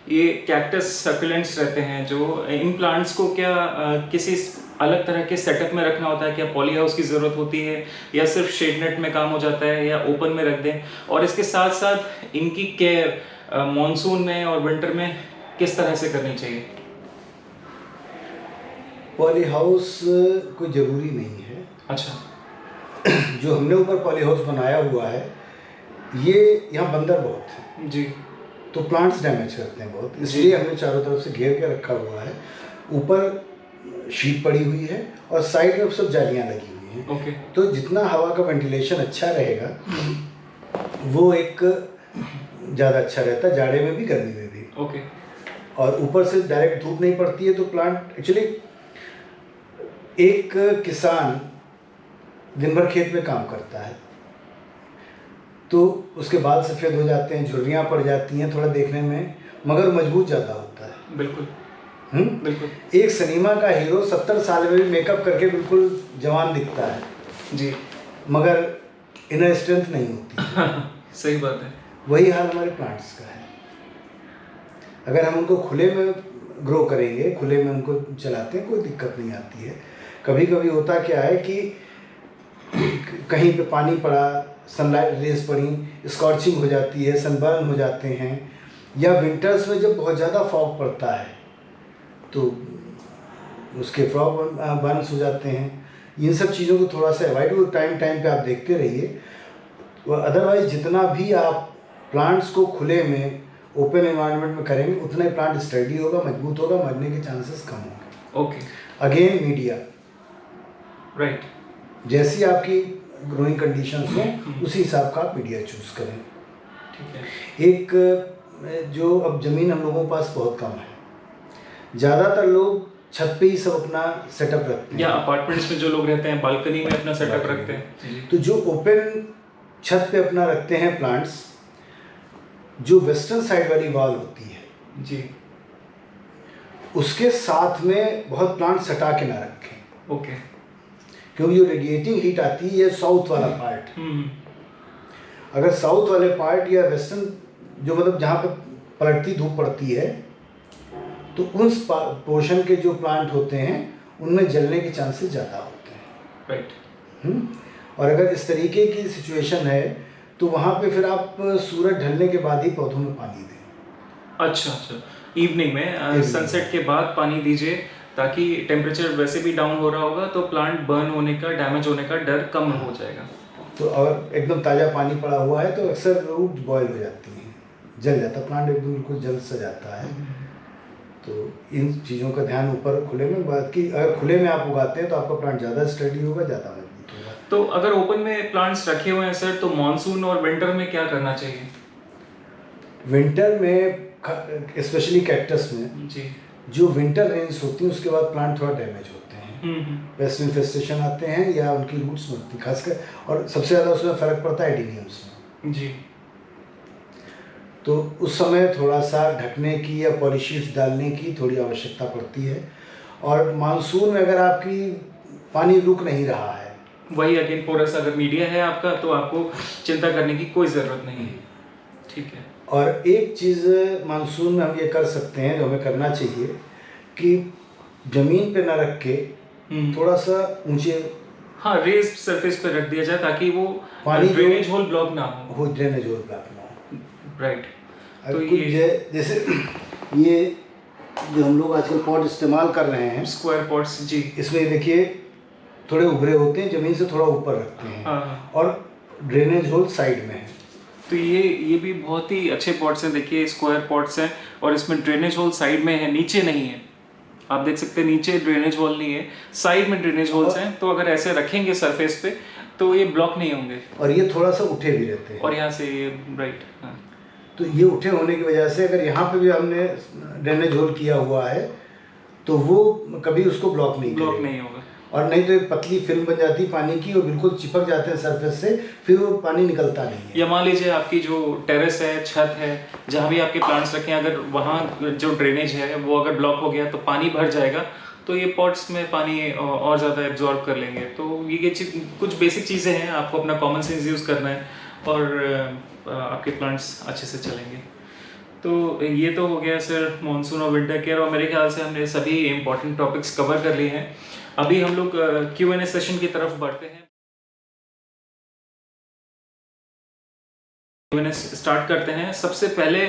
ये कैक्टस सक्यूलेंट्स रहते हैं जो इन प्लांट्स को क्या किसी अलग तरह के सेटअप में रखना होता है? क्या पॉली हाउस की ज़रूरत होती है या सिर्फ शेड नेट में काम हो जाता है या ओपन में रख दें? और इसके साथ साथ इनकी केयर मॉनसून में और विंटर में किस तरह से करनी चाहिए? पॉली हाउस कोई ज़रूरी नहीं है। अच्छा। जो हमने ऊपर पॉली हाउस बनाया हुआ है ये यहाँ बंदर बहुत है जी, तो प्लांट्स डैमेज करते हैं बहुत, इसलिए हमने चारों तरफ से घेर के रखा हुआ है। ऊपर शीट पड़ी हुई है और साइड में सब जालियाँ लगी हुई हैं। ओके। तो जितना हवा का वेंटिलेशन अच्छा रहेगा वो एक ज़्यादा अच्छा रहता है, जाड़े में भी गर्मी में भी। ओके। और ऊपर से डायरेक्ट धूप नहीं पड़ती है तो प्लांट एक्चुअली एक किसान दिन भर खेत में काम करता है तो उसके बाल सफ़ेद हो जाते हैं, झुर्रियाँ पड़ जाती हैं थोड़ा देखने में, मगर मजबूत ज़्यादा होता है। बिल्कुल बिल्कुल। एक सिनेमा का हीरो 70 साल में भी मेकअप करके बिल्कुल जवान दिखता है जी, मगर इनर स्ट्रेंथ नहीं होती। सही बात है। वही हाल हमारे प्लांट्स का है। अगर हम उनको खुले में ग्रो करेंगे, खुले में उनको चलाते हैं, कोई दिक्कत नहीं आती है। कभी कभी होता क्या है कि कहीं पे पानी पड़ा, सनलाइट रेस पड़ी, स्कॉर्चिंग हो जाती है, सनबर्न हो जाते हैं, या विंटर्स में जब बहुत ज़्यादा फॉग पड़ता है तो उसके फॉग बर्न्स हो जाते हैं। इन सब चीज़ों को थोड़ा सा अवॉइड, वो टाइम टाइम पे आप देखते रहिए। अदरवाइज जितना भी आप प्लांट्स को खुले में ओपन एनवायरनमेंट में करेंगे उतना ही प्लांट स्टडी होगा, मजबूत होगा, मरने के चांसेस कम होंगे। ओके। अगेन मीडिया, राइट, जैसी आपकी ग्रोइंग कंडीशंस हो उसी हिसाब का आप मीडिया चूज करें। ठीक है। एक जो अब ज़मीन हम लोगों के पास बहुत कम है, ज़्यादातर लोग छत पे ही सब अपना सेटअप रखते हैं, या अपार्टमेंट्स में जो लोग रहते हैं बालकनी में अपना सेटअप रखते हैं। तो जो ओपन छत पे अपना रखते हैं प्लांट्स, जो वेस्टर्न साइड वाली वॉल होती है जी, उसके साथ में बहुत प्लांट सटा के ना रखें। ओके। क्योंकि जो रेडिएटिंग हीट आती है ये साउथ वाला पार्ट, अगर साउथ वाले पार्ट या वेस्टर्न जो मतलब जहाँ पे पलटती धूप पड़ती है तो उस पोर्शन के जो प्लांट होते हैं उनमें जलने के चांसेस ज़्यादा होते हैं। राइट। और अगर इस तरीके की सिचुएशन है तो वहाँ पे फिर आप सूरज ढलने के बाद ही पौधों में पानी दें। अच्छा अच्छा, इवनिंग में सनसेट के बाद पानी दीजिए ताकि टेम्परेचर वैसे भी डाउन हो रहा होगा तो प्लांट बर्न होने का, डैमेज होने का डर कम हो जाएगा। तो अगर एकदम ताज़ा पानी पड़ा हुआ है तो अक्सर रूट बॉयल हो जाती हैं, जल जाता, प्लांट एकदम बिल्कुल जल सा जाता है। तो इन चीज़ों का ध्यान ऊपर खुले में, बात की अगर खुले में आप उगाते हैं तो आपका प्लांट ज़्यादा स्टडी होगा, ज़्यादा मजबूत होगा। तो अगर ओपन में प्लांट्स रखे हुए हैं सर, तो मानसून और विंटर में क्या करना चाहिए? विंटर में स्पेशली कैक्टस में जी, जो विंटर रेंज होती है उसके बाद प्लांट थोड़ा डैमेज होते हैं, पेस्ट इन्फेस्टेशन आते हैं या उनकी रूट्स मरती खासकर, और सबसे ज़्यादा उसमें फ़र्क पड़ता है एडिनियम्स में। जी। तो उस समय थोड़ा सा ढकने की या पॉलिशीट्स डालने की थोड़ी आवश्यकता पड़ती है। और मानसून में अगर आपकी पानी रुक नहीं रहा है, वही अगेन पोरस अगर मीडिया है आपका, तो आपको चिंता करने की कोई ज़रूरत नहीं है। ठीक है। और एक चीज़ मानसून में हम ये कर सकते हैं, जो हमें करना चाहिए, कि ज़मीन पे ना रख के थोड़ा सा ऊंचे, हाँ, रेज सरफेस पे रख दिया जाए ताकि वो पानी ड्रेनेज होल ब्लॉक ना हो। ड्रेनेज होल ब्लॉक ना हो। राइट। तो ये जैसे ये जो हम लोग आजकल पॉट इस्तेमाल कर रहे हैं, स्क्वायर पॉट्स, जी, इसमें देखिए थोड़े उभरे होते हैं, ज़मीन से थोड़ा ऊपर रखते हैं। हाँ। और ड्रेनेज होल साइड में है। तो ये भी बहुत ही अच्छे पॉट्स हैं। देखिए स्क्वायर पॉट्स हैं और इसमें ड्रेनेज होल साइड में है, नीचे नहीं है। आप देख सकते हैं नीचे ड्रेनेज होल नहीं है, साइड में ड्रेनेज होल्स हैं। तो अगर ऐसे रखेंगे सरफेस पे तो ये ब्लॉक नहीं होंगे, और ये थोड़ा सा उठे भी रहते हैं। और यहाँ से ये राइट, हाँ। तो ये उठे होने की वजह से अगर यहाँ पे भी हमने ड्रेनेज होल किया हुआ है तो वो कभी उसको ब्लॉक नहीं होगा। और नहीं तो एक पतली फिल्म बन जाती है पानी की और बिल्कुल चिपक जाते हैं सरफेस से, फिर वो पानी निकलता नहीं है। या मान लीजिए आपकी जो टेरेस है, छत है, जहाँ भी आपके प्लांट्स रखे हैं, अगर वहाँ जो ड्रेनेज है वो अगर ब्लॉक हो गया तो पानी भर जाएगा, तो ये पॉट्स में पानी और ज़्यादा एब्जॉर्ब कर लेंगे। तो ये कुछ बेसिक चीज़ें हैं, आपको अपना कॉमन सेंस यूज़ करना है और आपके प्लांट्स अच्छे से चलेंगे। तो ये तो हो गया सर मानसून और विंटर केयर, और मेरे ख्याल से हमने सभी इम्पोर्टेंट टॉपिक्स कवर कर लिए हैं। अभी हम लोग Q&A सेशन की तरफ बढ़ते हैं। Q&A स्टार्ट करते हैं। सबसे पहले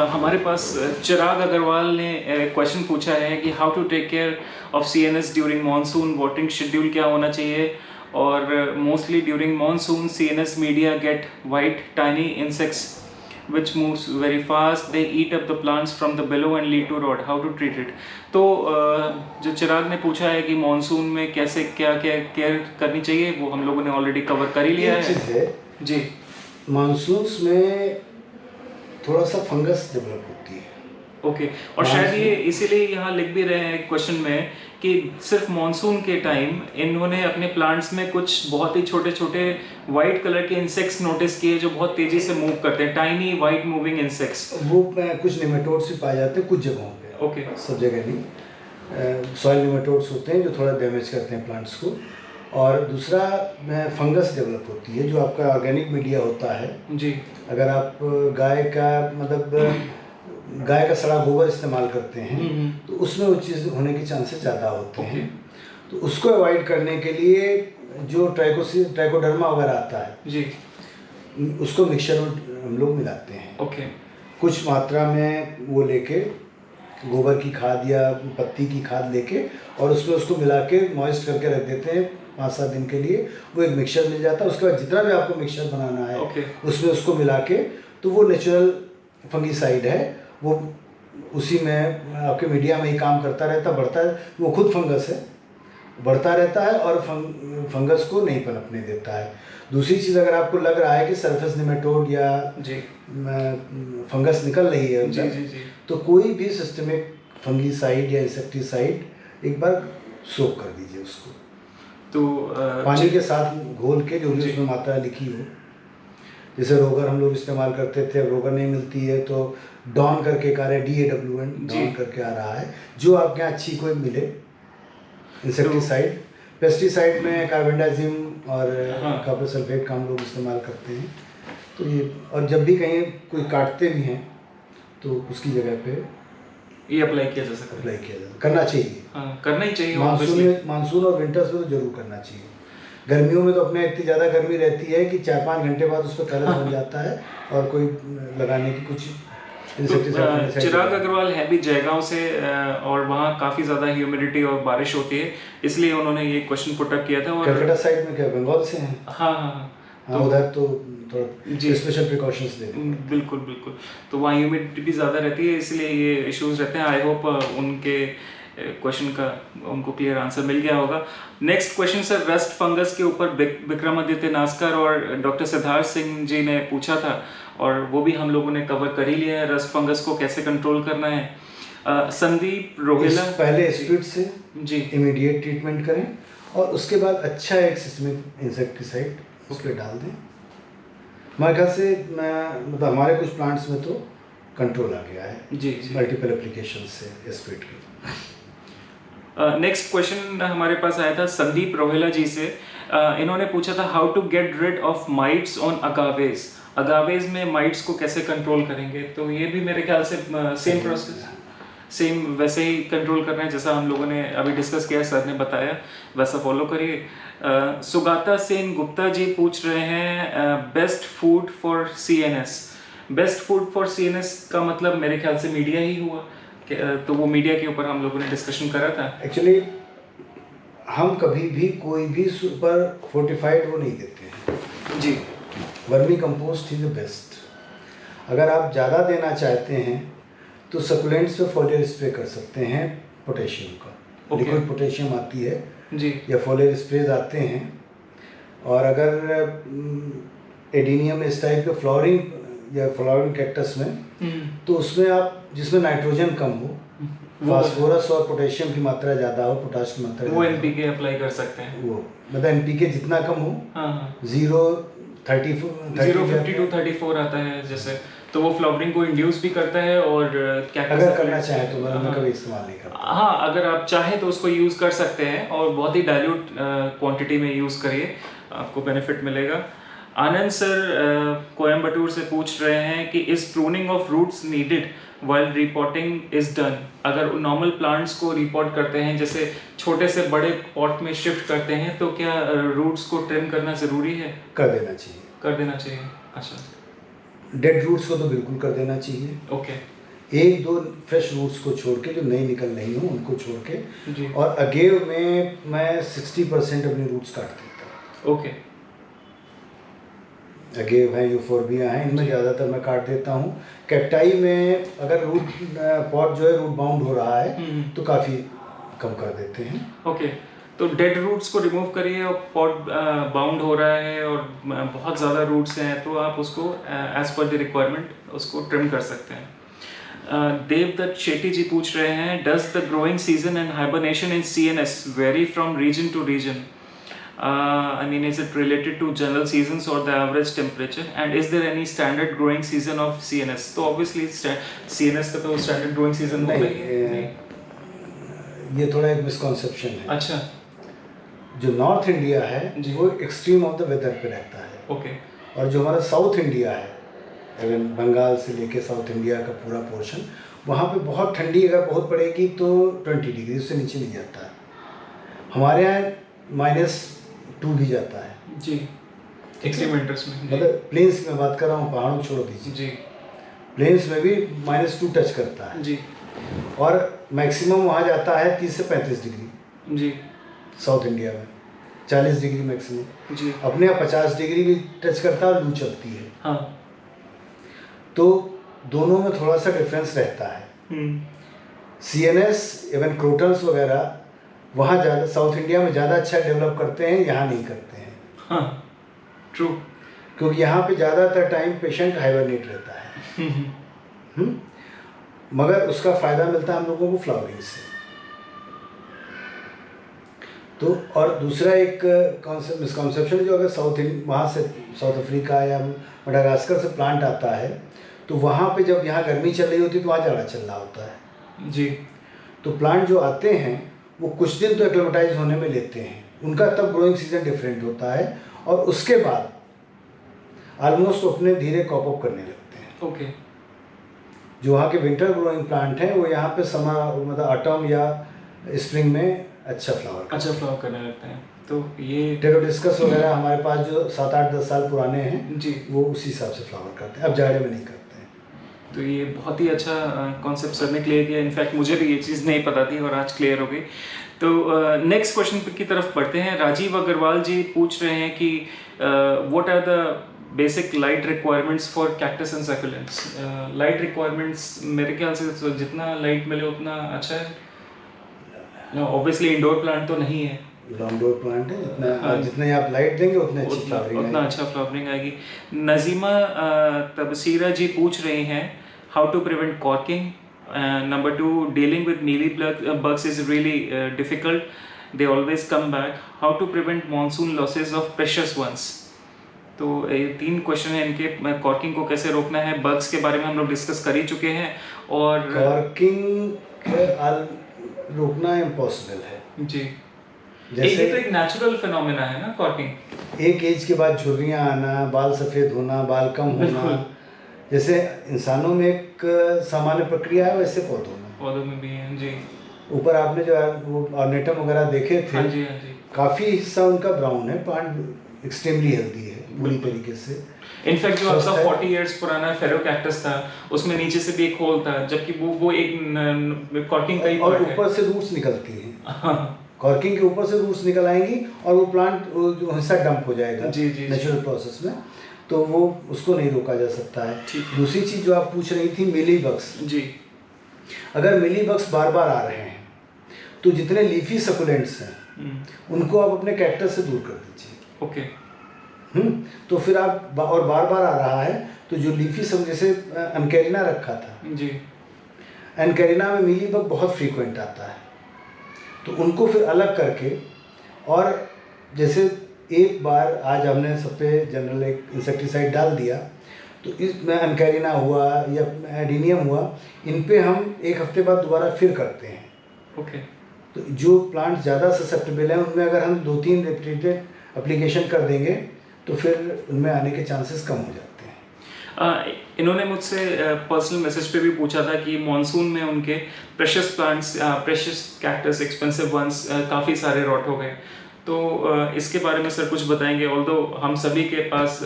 हमारे पास चिराग अग्रवाल ने क्वेश्चन पूछा है कि how to take care of CNS during monsoon, watering schedule क्या होना चाहिए, और mostly during monsoon CNS media get white tiny insects which moves very fast, they eat up the plants from the below and lead to rot, how to treat it। तो जो चिराग ने पूछा है कि मानसून में कैसे क्या केयर करनी चाहिए, वो हम लोगों ने ऑलरेडी कवर कर ही लिया है। जी, मानसून में थोड़ा सा फंगस डेवलप होती है। ओके। और शायद ये इसीलिए यहाँ लिख भी रहे हैं क्वेश्चन में कि सिर्फ मानसून के टाइम इन्होंने अपने प्लांट्स में कुछ बहुत ही छोटे छोटे वाइट कलर के इंसेक्ट्स नोटिस किए जो बहुत तेजी से मूव करते हैं, टाइनी वाइट मूविंग इंसेक्ट्स। वो कुछ निमेटोड्स भी पाए जाते हैं कुछ जगहों पे। ओके। सब जगह नहीं, सॉइल निमेटोड्स होते हैं जो थोड़ा डैमेज करते हैं प्लांट्स को। और दूसरा फंगस डेवलप होती है जो आपका ऑर्गेनिक मीडिया होता है। जी। अगर आप गाय का मतलब गाय का सड़ा गोबर इस्तेमाल करते हैं तो उसमें वो चीज़ होने के चांसेस ज़्यादा होते हैं। तो उसको अवॉइड करने के लिए जो ट्राइकोडर्मा वगैरह आता है जी, उसको मिक्सचर में हम लोग मिलाते हैं। ओके। कुछ मात्रा में वो लेके गोबर की खाद या पत्ती की खाद लेके और उसमें उसको मिला के मॉइस्ट करके रख देते हैं 5-7 दिन के लिए। वो एक मिक्सचर मिल जाता है। उसके बाद जितना भी आपको मिक्सचर बनाना है उसमें उसको मिला के, तो वो नेचुरल फंगीसाइड है, वो उसी में आपके मीडिया में ही काम करता रहता, बढ़ता है। वो खुद फंगस है, बढ़ता रहता है और फंगस को नहीं पनपने देता है। दूसरी चीज़, अगर आपको लग रहा है कि सरफेस निमेटोड या फंगस निकल रही है जी, जी, जी, तो कोई भी सिस्टमिक फंगीसाइड या इंसेक्टिसाइड एक बार सोक कर दीजिए उसको, तो पानी के साथ घोल के, जो भी उसमें मात्रा लिखी हो। जैसे रोगर हम लोग इस्तेमाल करते थे, अब रोगर नहीं मिलती है तो डॉन करके एक आ रहा है, DAWN डॉन करके आ रहा है, जो आपके यहाँ अच्छी कोई मिले इंसेक्टिसाइड। पेस्टिसाइड में कार्बेंडाजिम और कॉपर सल्फेट का हम लोग इस्तेमाल करते हैं। तो ये, और जब भी कहीं कोई काटते भी हैं तो उसकी जगह पे ये अप्लाई किया जा सकता है, करना चाहिए। हाँ, करना ही चाहिए। मानसून और विंटर्स में तो जरूर करना चाहिए। गर्मियों में तो अपने इतनी ज़्यादा गर्मी रहती है कि 4-5 घंटे बाद उस पर कलर बन जाता है और कोई लगाने की कुछ इंसेक्टिसाइड। चिराग अग्रवाल है भी जयगांव से और वहाँ काफ़ी ज़्यादा ह्यूमिडिटी और बारिश होती है, इसलिए उन्होंने ये क्वेश्चन पुट अप किया था। और कलकत्ता साइड में क्या, बंगाल से हैं? हाँ हाँ, हाँ, तो उधर तो जी। थोड़ा स्पेशल प्रिकॉशंस देने पड़ते हैं। बिल्कुल बिल्कुल। तो वहाँ ह्यूमिडिटी भी ज़्यादा रहती है, इसलिए ये इश्यूज रहते हैं। आई होप उनके क्वेश्चन का उनको क्लियर आंसर मिल गया होगा। Next question sir, rust fungus के ऊपर विक्रमादित्य नास्कर और डॉक्टर सिद्धार्थ सिंह जी ने पूछा था, और वो भी हम लोगों ने कवर कर ही लिया है, रस्ट फंगस को कैसे कंट्रोल करना है। संदीप रोहेला, पहले स्प्रिट से जी इमीडिएट ट्रीटमेंट करें और उसके बाद अच्छा एक सिस्टमिक इंसेक्टिसाइड उस पर डाल दें। हमारे ख्याल से मतलब हमारे कुछ प्लांट्स में तो कंट्रोल आ गया है जी। मल्टीपल एप्लीकेशन से स्प्रिट की। नेक्स्ट क्वेश्चन हमारे पास आया था संदीप रोहेला जी से। इन्होंने पूछा था how to get rid of mites on agaves. Agaves में माइट्स को कैसे कंट्रोल करेंगे, तो ये भी मेरे ख्याल से सेम प्रोसेस, सेम वैसे ही कंट्रोल करना है जैसा हम लोगों ने अभी डिस्कस किया, सर ने बताया, वैसा फॉलो करिए। सुगाता सेन गुप्ता जी पूछ रहे हैं best food for CNS। Best food for CNS का मतलब मेरे ख्याल से मीडिया ही हुआ, तो वो मीडिया के ऊपर हम लोगों ने डिस्कशन करा था। एक्चुअली हम कभी भी कोई भी सुपर फोर्टिफाइड वो नहीं देते हैं जी। वर्मी कंपोस्ट ही द बेस्ट। अगर आप ज़्यादा देना चाहते हैं तो सकुलेंट्स पे फोलियर स्प्रे कर सकते हैं पोटेशियम का, लिक्विड पोटेशियम आती है जी, या फोलियर स्प्रेज आते हैं। और अगर एडीनियम इस टाइप के फ्लावरिंग या फ्लावरिंग कैक्टस में, तो उसमें आप जिसमें नाइट्रोजन कम हो, फास्फोरस और पोटेशियम की मात्रा ज़्यादा हो, पोटाश की मात्रा वो NPK अप्लाई कर सकते हैं। वो मतलब NPK जितना कम हो, हाँ, 0.50 to 34 आता है जैसे, तो वो फ्लावरिंग को इंड्यूस भी करता है। और क्या अगर करना चाहे तो मैं कभी इस्तेमाल नहीं करता। हाँ, अगर आप चाहें तो उसको यूज़ कर सकते हैं, और बहुत ही डाइल्यूट क्वांटिटी में यूज़ करिए, आपको बेनिफिट मिलेगा। आनंद सर कोयम्बटूर से पूछ रहे हैं कि is pruning of roots needed while repotting is done. अगर नॉर्मल प्लांट्स को रिपोर्ट करते हैं, जैसे छोटे से बड़े पॉट में शिफ्ट करते हैं, तो क्या रूट्स को ट्रिम करना ज़रूरी है? कर देना चाहिए। कर देना चाहिए, अच्छा। डेड रूट्स को तो बिल्कुल कर देना चाहिए। ओके। एक दो फ्रेश रूट्स को छोड़ के, जो नई निकल रही हो उनको छोड़ के। जी। और अगेव में मैं 60% अपनी रूट्स काट देता हूँ। ओके। अगेव है, यूफोर्बिया है, इनमें ज़्यादातर मैं काट देता हूँ। कैक्टाई में अगर रूट पॉट जो है रूट बाउंड हो रहा है तो काफ़ी कम कर देते हैं। ओके, तो डेड रूट्स को रिमूव करिए, और पॉट बाउंड हो रहा है और बहुत ज़्यादा रूट्स हैं, तो आप उसको एज पर द रिक्वायरमेंट उसको ट्रिम कर सकते हैं। देवदत्त शेट्टी जी पूछ रहे हैं does the growing season and hibernation in CNS vary from region to region? I mean, is it related to general seasons or the average temperature? And is there any standard growing season of CNS? तो obviously CNS का तो standard growing season नहीं, ये थोड़ा एक misconception है। अच्छा। जो नॉर्थ इंडिया है वो एक्सट्रीम ऑफ द वेदर पे रहता है। ओके। और जो हमारा साउथ इंडिया है, इवन बंगाल से लेके साउथ इंडिया का पूरा पोर्शन, वहाँ पे बहुत ठंडी अगर बहुत पड़ेगी तो 20 डिग्री से नीचे नहीं जाता है। हमारे यहाँ -2 भी जाता है जी, एक्सट्रीम विंटर्स में। मतलब प्लेन्स की मैं बात कर रहा हूँ, पहाड़ों को छोड़ दीजिए जी। प्लेन्स में भी -2 टच करता है जी। और मैक्सिमम वहाँ जाता है 30 से 35 डिग्री। जी। साउथ इंडिया में 40 डिग्री मैक्सिमम। जी। अपने यहाँ 50 डिग्री भी टच करता है और लू चलती है। हाँ। तो दोनों में थोड़ा सा डिफरेंस रहता है। CNS इवन क्रोटन्स वगैरह वहाँ ज़्यादा साउथ इंडिया में ज़्यादा अच्छा डेवलप करते हैं, यहाँ नहीं करते हैं। हाँ, ट्रू। क्योंकि यहाँ पे ज़्यादातर टाइम पेशेंट हाइबरनेट रहता है। मगर उसका फ़ायदा मिलता है हम लोगों को फ्लावरिंग से। तो और दूसरा एक मिसकॉन्सेप्शन है, जो अगर वहाँ से साउथ अफ्रीका या मडागास्कर से प्लांट आता है, तो वहाँ पे जब यहाँ गर्मी चल रही होती है तो वहाँ जाड़ा चल रहा होता है। जी। तो प्लांट जो आते हैं वो कुछ दिन तो एक्लेमेटाइज होने में लेते हैं, उनका तब ग्रोइंग सीजन डिफरेंट होता है, और उसके बाद ऑलमोस्ट अपने धीरे कॉप अप करने लगते हैं। ओके। जो वहाँ के विंटर ग्रोइंग प्लांट हैं वो यहाँ पे समर मतलब ऑटम या स्प्रिंग में अच्छा फ्लावर करने लगते हैं। तो ये टेरोडिस्कस वगैरह हमारे पास जो 7-8-10 साल पुराने हैं जी, वो उसी हिसाब से फ्लावर करते हैं, अब जाड़े में नहीं करते हैं। तो ये बहुत ही अच्छा कॉन्सेप्ट सर ने क्लियर किया। इनफैक्ट मुझे भी ये चीज़ नहीं पता थी और आज क्लियर हो गई। तो नेक्स्ट क्वेश्चन की तरफ बढ़ते हैं। राजीव अग्रवाल जी पूछ रहे हैं कि what are the basic light requirements for cactus and succulents. Light requirements मेरे ख्याल से तो जितना लाइट मिले उतना अच्छा है। ऑब्वियसली इंडोर प्लांट तो नहीं है, इंडोर प्लांट है, जितने आप लाइट देंगे उतने अच्छी फ्लावरिंग उतना अच्छा फ्लावरिंग आएगी। नजीमा तबसीरा जी पूछ रही हैं how to prevent corking. Number 2, dealing with mealy bugs is really difficult. They always come back. How to prevent monsoon losses of precious ones. तो ये 3 क्वेश्चन है इनके। कॉर्किंग को कैसे रोकना है, बग्स के बारे में हम लोग डिस्कस कर ही चुके हैं, और कॉर्किंग रोकना इम्पॉसिबल है जी। जैसे ये तो एक नेचुरल फिनोमेना है ना कॉर्किंग। एक एज के बाद झुर्रियाँ आना, बाल सफ़ेद होना, बाल कम होना, जैसे इंसानों में एक सामान्य प्रक्रिया है वैसे पौधों में भी है जी। ऊपर आपने जो वो ऑर्नेटम वगैरह देखे थे, हाँ जी, हाँ जी। काफ़ी हिस्सा उनका ब्राउन है, प्लांट एक्सट्रीमली हेल्दी है पूरी तरीके से। इनफैक्ट जो आपका 40 इयर्स पुराना फेरो कैक्टस था उसमें नीचे से भी एक होल था, जबकि वो एक कॉर्किंग का ही और पार्ट है। ऊपर से रूट्स निकलती हैं। कॉर्किंग के ऊपर से रूट्स निकल आएंगी और वो प्लांट जो हिस्सा डंप हो जाएगा नेचुरल प्रोसेस में, तो वो उसको नहीं रोका जा सकता है। दूसरी चीज़ जो आप पूछ रही थी, मिली बग्स जी। अगर मिली बग्स बार बार आ रहे हैं तो जितने लीफी सकुलेंट्स हैं उनको आप अपने कैक्टस से दूर कर दीजिए। ओके। तो फिर आप और बार बार आ रहा है तो जो लीफी सब, जैसे एनकैरिना रखा था जी, एनकैरिना में मिली बग बहुत फ्रीक्वेंट आता है, तो उनको फिर अलग करके, और जैसे एक बार आज हमने सब पे जनरल एक इंसेक्टिसाइड डाल दिया, तो इसमें एनकैरिना हुआ या एडीनियम हुआ, इन पे हम एक हफ्ते बाद दोबारा फिर करते हैं। ओके। तो जो प्लांट ज़्यादा ससेप्टेबल हैं उनमें अगर हम 2-3 रिपीटेड एप्लीकेशन कर देंगे तो फिर उनमें आने के चांसेस कम हो जाते हैं। इन्होंने मुझसे पर्सनल मैसेज पे भी पूछा था कि मॉनसून में उनके precious plants, precious cactus, expensive ones काफ़ी सारे रॉट हो गए, तो इसके बारे में सर कुछ बताएंगे। ऑल्दो हम सभी के पास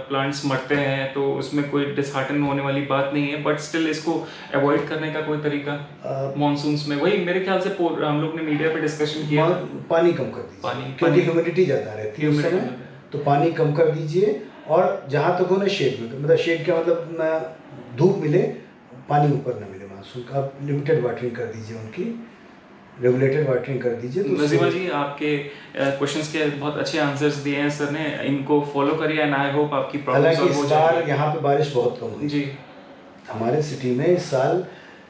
प्लांट्स मरते हैं तो उसमें कोई डिसहार्टन होने वाली बात नहीं है, बट स्टिल इसको अवॉइड करने का कोई तरीका मॉनसून्स में? वही मेरे ख्याल से हम लोग ने मीडिया पे डिस्कशन किया, पानी कम कर दीजिए, क्योंकि ह्यूमिडिटी ज़्यादा रहती है उस समय, तो पानी कम कर दीजिए। और जहाँ तक उन्हें शेड में, मतलब शेड का मतलब धूप मिले, पानी ऊपर न मिले मानसून का, आप लिमिटेड वाटरिंग कर दीजिए, उनकी रेगुलेटेड वाटरिंग कर दीजिए। तो नजीमा जी, आपके क्वेश्चंस के बहुत अच्छे आंसर्स दिए हैं सर ने, इनको फॉलो करिए एंड आई होप आपकी प्रॉब्लम सॉल्व हो जाए। हालांकि इस बार यहाँ पे बारिश बहुत कम हुई जी, हमारे सिटी में इस साल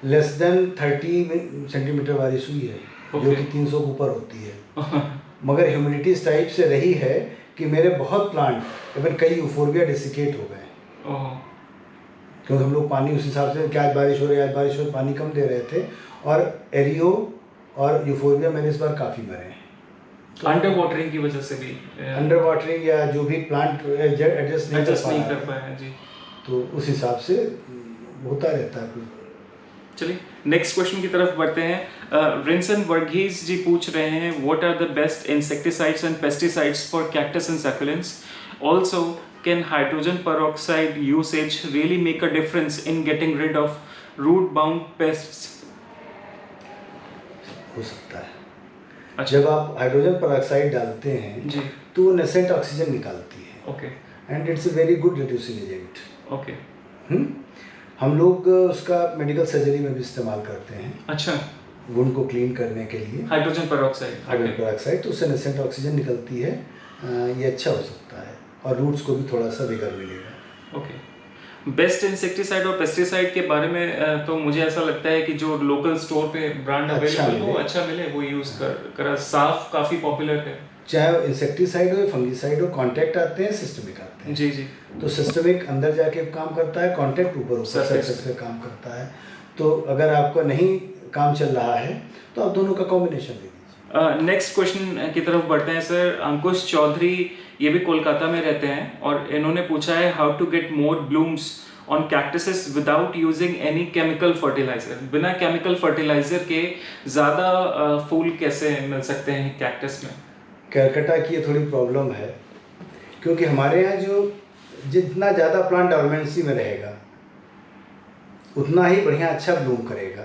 लेस देन 30 सेंटीमीटर बारिश हुई है, जो कि 300 के ऊपर होती है। मगर ह्यूमिडिटी इस टाइप से रही है कि मेरे बहुत प्लांट, इवन कई यूफोर्बिया डेसिकेट हो गए, क्योंकि हम लोग पानी उस हिसाब से, क्या आज बारिश हो रही है, आज बारिश हो रही, पानी कम दे रहे थे, और एरियो और यूफोर्बिया मेरे इस बार काफ़ी मरे हैं। अंडर वाटरिंग की वजह से भी, अंडर वाटरिंग या जो भी प्लांट एडजस्ट नहीं कर पाए जी, तो उस हिसाब से होता रहता है। चलिए नेक्स्ट क्वेश्चन की तरफ बढ़ते हैं। रिंसन वर्गीज जी पूछ रहे हैं what are the best insecticides and pesticides for cactus and succulents, also can hydrogen peroxide usage really make a difference in getting rid of root bound pests? हो सकता है। जब आप हाइड्रोजन पेरोक्साइड डालते हैं जी, तो वो नेसेंट ऑक्सीजन निकालती है। Okay, and it's a very good reducing agent. Okay. हम लोग उसका मेडिकल सर्जरी में भी इस्तेमाल करते हैं। अच्छा, वुंड को क्लीन करने के लिए हाइड्रोजन पेरोक्साइड, तो उससे नेसेंट ऑक्सीजन निकलती है, ये अच्छा हो सकता है और रूट्स को भी थोड़ा सा विगर मिलेगा। ओके। बेस्ट इंसेक्टिसाइड और पेस्टिसाइड के बारे में तो मुझे ऐसा लगता है कि जो लोकल स्टोर पे ब्रांड अवेलेबल हो, अच्छा मिले, वो यूज़ कर साफ काफ़ी पॉपुलर है। चाहे इंसेक्टिसाइड हो, फंगिसाइड हो, कॉन्टैक्ट आते हैं, सिस्टमिक आते हैं। जी जी। तो सिस्टमिक अंदर जाके काम करता है, कॉन्टैक्ट ऊपर सरफेस पे काम करता है। तो अगर आपका नहीं काम चल रहा है तो आप दोनों का कॉम्बिनेशन ले लीजिए। नेक्स्ट क्वेश्चन की तरफ बढ़ते हैं सर। अंकुश चौधरी, ये भी कोलकाता में रहते हैं, और इन्होंने पूछा है how to get more blooms on cactuses without using any chemical fertiliser. बिना केमिकल फर्टिलाइजर के ज़्यादा फूल कैसे मिल सकते हैं कैक्टस में? कैलकाटा की ये थोड़ी प्रॉब्लम है, क्योंकि हमारे यहाँ जो जितना ज़्यादा प्लांट डॉर्मेंसी में रहेगा उतना ही बढ़िया अच्छा ब्लूम करेगा।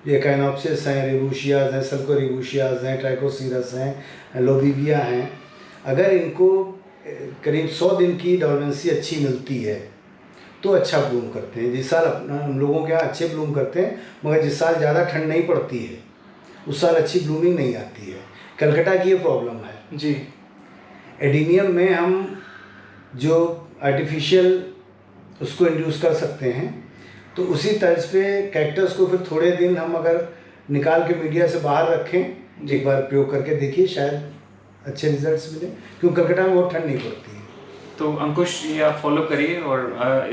ये काइनोप्सिस हैं, रेबूशियाज हैं, सल्कोरेबूशियाज हैं, ट्राइकोसीरस हैं, लोबिविया हैं। अगर इनको करीब 100 दिन की डोर्मेंसी अच्छी मिलती है तो अच्छा ब्लूम करते हैं। जिस साल हम लोगों के यहाँ अच्छे ब्लूम करते हैं, मगर जिस साल ज़्यादा ठंड नहीं पड़ती है उस साल अच्छी ब्लूमिंग नहीं आती है। कलकत्ता की ये प्रॉब्लम है जी। एडीनियम में हम जो आर्टिफिशियल उसको इंड्यूस कर सकते हैं, तो उसी तर्ज पे कैक्टस को फिर थोड़े दिन हम अगर निकाल के मीडिया से बाहर रखें, एक बार प्रयोग करके देखिए, शायद अच्छे रिजल्ट्स मिले, क्योंकि कलकत्ता में बहुत ठंड नहीं पड़ती है। तो अंकुश ये आप फॉलो करिए और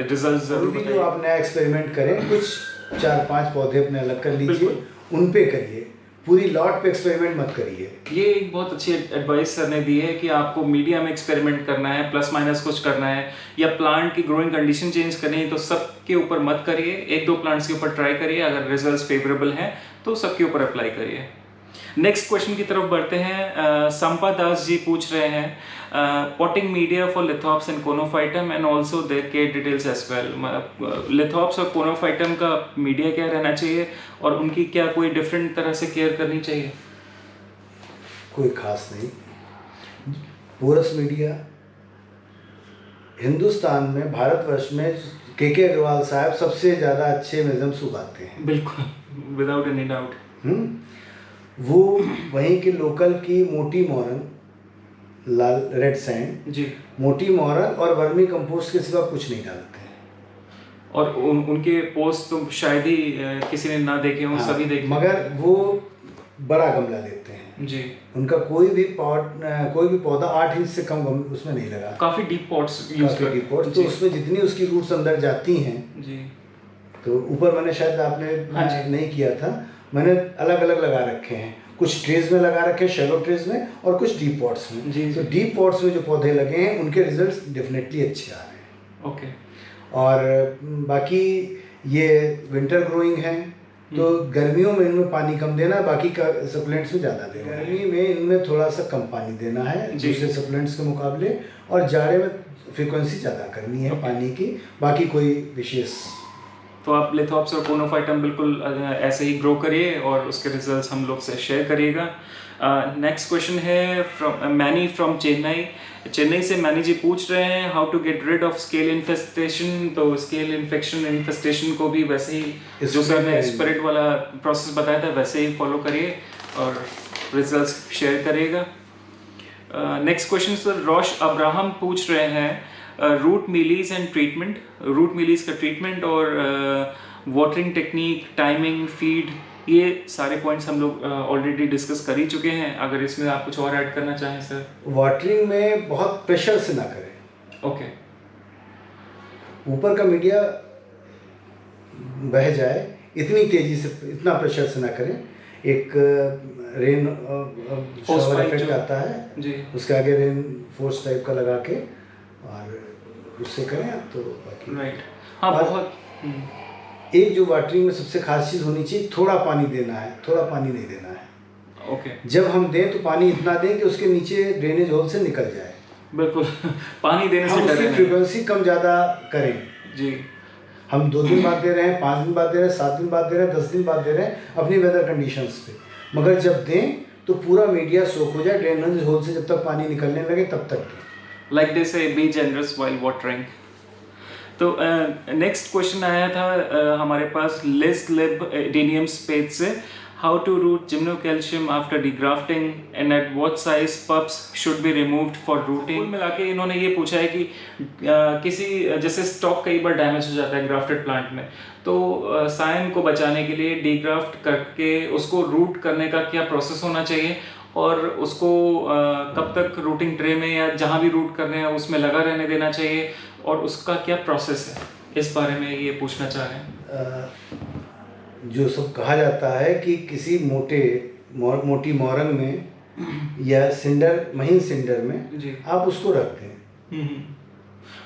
रिजल्ट जरूर भी जो बताइए। आप नया एक्सपेरिमेंट करें, कुछ 4-5 पौधे अपने अलग कर लीजिए, बिल्कुल। उन पे करिए, पूरी लॉट पे एक्सपेरिमेंट मत करिए। ये एक बहुत अच्छी एडवाइस सर ने दी है कि आपको मीडिया में एक्सपेरिमेंट करना है, प्लस माइनस कुछ करना है, या प्लांट की ग्रोइंग कंडीशन चेंज करनी है तो सबके ऊपर मत करिए, 1-2 प्लांट्स के ऊपर ट्राई करिए, अगर रिजल्ट्स फेवरेबल हैं तो सबके ऊपर अप्लाई करिए। नेक्स्ट क्वेश्चन की तरफ बढ़ते हैं। संपा दास जी पूछ रहे हैं potting media for lithops and conophytum and also their care details as well. Lithops और कोनोफाइटम का मीडिया क्या रहना चाहिए और उनकी क्या कोई डिफरेंट तरह से केयर करनी चाहिए? कोई खास नहीं। पोरस मीडिया हिंदुस्तान में, भारतवर्ष में के अग्रवाल साहब सबसे ज़्यादा अच्छे मेजम्स उगाते हैं। बिल्कुल, विदाउट एनी डाउट। वो वहीं के लोकल की मोटी मोरन, लाल रेड सैंड जी, मोटी मोरन और वर्मी कंपोस्ट के सिवा कुछ नहीं डालते हैं। और उनके पोस्ट तो शायद ही किसी ने ना देखे हों, सभी देखे। मगर वो बड़ा गमला लेते हैं जी, उनका कोई भी पौधा 8 इंच से कम उसमें नहीं लगा। काफी डीप पॉट्स यूज करते डीप पॉट्स, तो उसमें जितनी उसकी रूट्स अंदर जाती हैं। जी, तो ऊपर मैंने शायद आपने नहीं किया था, मैंने अलग अलग लगा रखे हैं, कुछ ट्रेज में लगा रखे हैं, शैलो ट्रेज में, और कुछ डीप पॉट्स में। जी, तो डीप पॉट्स में जो पौधे लगे हैं उनके रिजल्ट्स डेफिनेटली अच्छे आ रहे हैं। ओके। और बाकी ये विंटर ग्रोइंग है, तो गर्मियों में इनमें पानी कम देना है, बाकी का सप्लीमेंट्स में ज़्यादा देना है। गर्मी में इनमें थोड़ा सा कम पानी देना है दूसरे सप्लीमेंट्स के मुकाबले, और जाड़े में फ्रीक्वेंसी ज़्यादा करनी है पानी की, बाकी कोई विशेष। तो आप लिथोप्स और कोनोफाइटम बिल्कुल ऐसे ही ग्रो करिए और उसके रिजल्ट्स हम लोग से शेयर करिएगा। नेक्स्ट क्वेश्चन है फ्रॉम मैनी फ्रॉम चेन्नई से मैनी जी पूछ रहे हैं how to get rid of scale infestation. तो स्केल इन्फेस्टेशन को भी वैसे ही जो सर ने स्पिरिट वाला प्रोसेस बताया था वैसे ही फॉलो करिए और रिजल्ट्स शेयर करिएगा। नेक्स्ट क्वेश्चन सर रोश अब्राहम पूछ रहे हैं रूट मीलीज एंड ट्रीटमेंट, रूट मीलीज का ट्रीटमेंट और वाटरिंग टेक्निक, टाइमिंग, फीड, ये सारे पॉइंट्स हम लोग ऑलरेडी डिस्कस कर ही चुके हैं। अगर इसमें आप कुछ और ऐड करना चाहें सर। वाटरिंग में बहुत प्रेशर से ना करें। ओके। ऊपर का मीडिया बह जाए इतनी तेजी से, इतना प्रेशर से ना करें। एक रेन शावर इफेक्ट आता है जी, उसके आगे रेन फोर्स टाइप का लगा के और उससे करें आप तो बाकी राइट। हाँ, बहुत एक जो वाटरिंग में सबसे खास चीज़ होनी चाहिए, थोड़ा पानी देना है, थोड़ा पानी नहीं देना है। ओके। जब हम दें तो पानी इतना दें कि उसके नीचे ड्रेनेज होल से निकल जाए। बिल्कुल पानी देने से उसकी फ्रीक्वेंसी कम ज़्यादा करें जी। हम 2 दिन बाद दे रहे हैं, 5 दिन बाद दे रहे हैं, 7 दिन बाद दे रहे हैं, 10 दिन बाद दे रहे हैं, अपनी वेदर कंडीशंस पे। मगर जब दें तो पूरा मीडिया सोख हो जाए, ड्रेनेज होल से जब तक पानी निकलने लगे तब तक दें। Like they say be generous while watering. तो नेक्स्ट क्वेश्चन आया था हमारे पास लिज लिब एडेनियम स्पेस से, how to root gymnocalycium after degrafting and at what size pups should be removed for rooting. कुल मिला के इन्होंने ये पूछा है कि किसी जैसे स्टॉक कई बार डैमेज हो जाता है ग्राफ्टेड प्लांट में, तो सायन को बचाने के लिए डिग्राफ्ट करके उसको रूट करने का क्या प्रोसेस होना चाहिए और उसको कब तक रूटिंग ट्रे में या जहाँ भी रूट करने हैं उसमें लगा रहने देना चाहिए और उसका क्या प्रोसेस है, इस बारे में ये पूछना चाह रहे हैं। जो सब कहा जाता है कि किसी मोटी मोरंग में या सिंडर, महीन सिंडर में जी, आप उसको रख दें।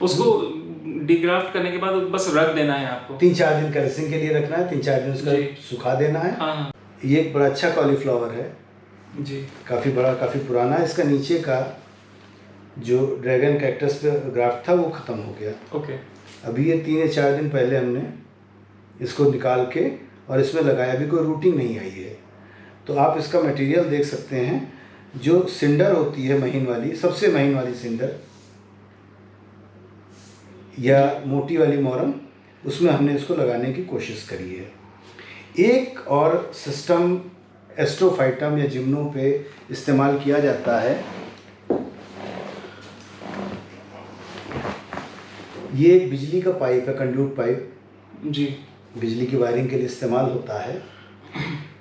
उसको डिग्राफ्ट करने के बाद बस रख देना है आपको। 3-4 दिन कलसिंग के लिए रखना है, 3-4 दिन उसका सुखा देना है। हाँ। ये एक बड़ा अच्छा कॉलीफ्लावर है जी, काफ़ी बड़ा, काफ़ी पुराना है। इसका नीचे का जो ड्रैगन कैक्टस पे ग्राफ्ट था वो ख़त्म हो गया। ओके। अभी ये 3 या 4 दिन पहले हमने इसको निकाल के और इसमें लगाया, अभी कोई रूटिंग नहीं आई है। तो आप इसका मटेरियल देख सकते हैं, जो सिंडर होती है महीन वाली, सबसे महीन वाली सिंडर या मोटी वाली मोरम, उसमें हमने इसको लगाने की कोशिश करी है। एक और सिस्टम एस्ट्रोफाइटम या जिम्नो पे इस्तेमाल किया जाता है। ये एक बिजली का पाइप है, कंड्यूट पाइप जी, बिजली की वायरिंग के लिए इस्तेमाल होता है।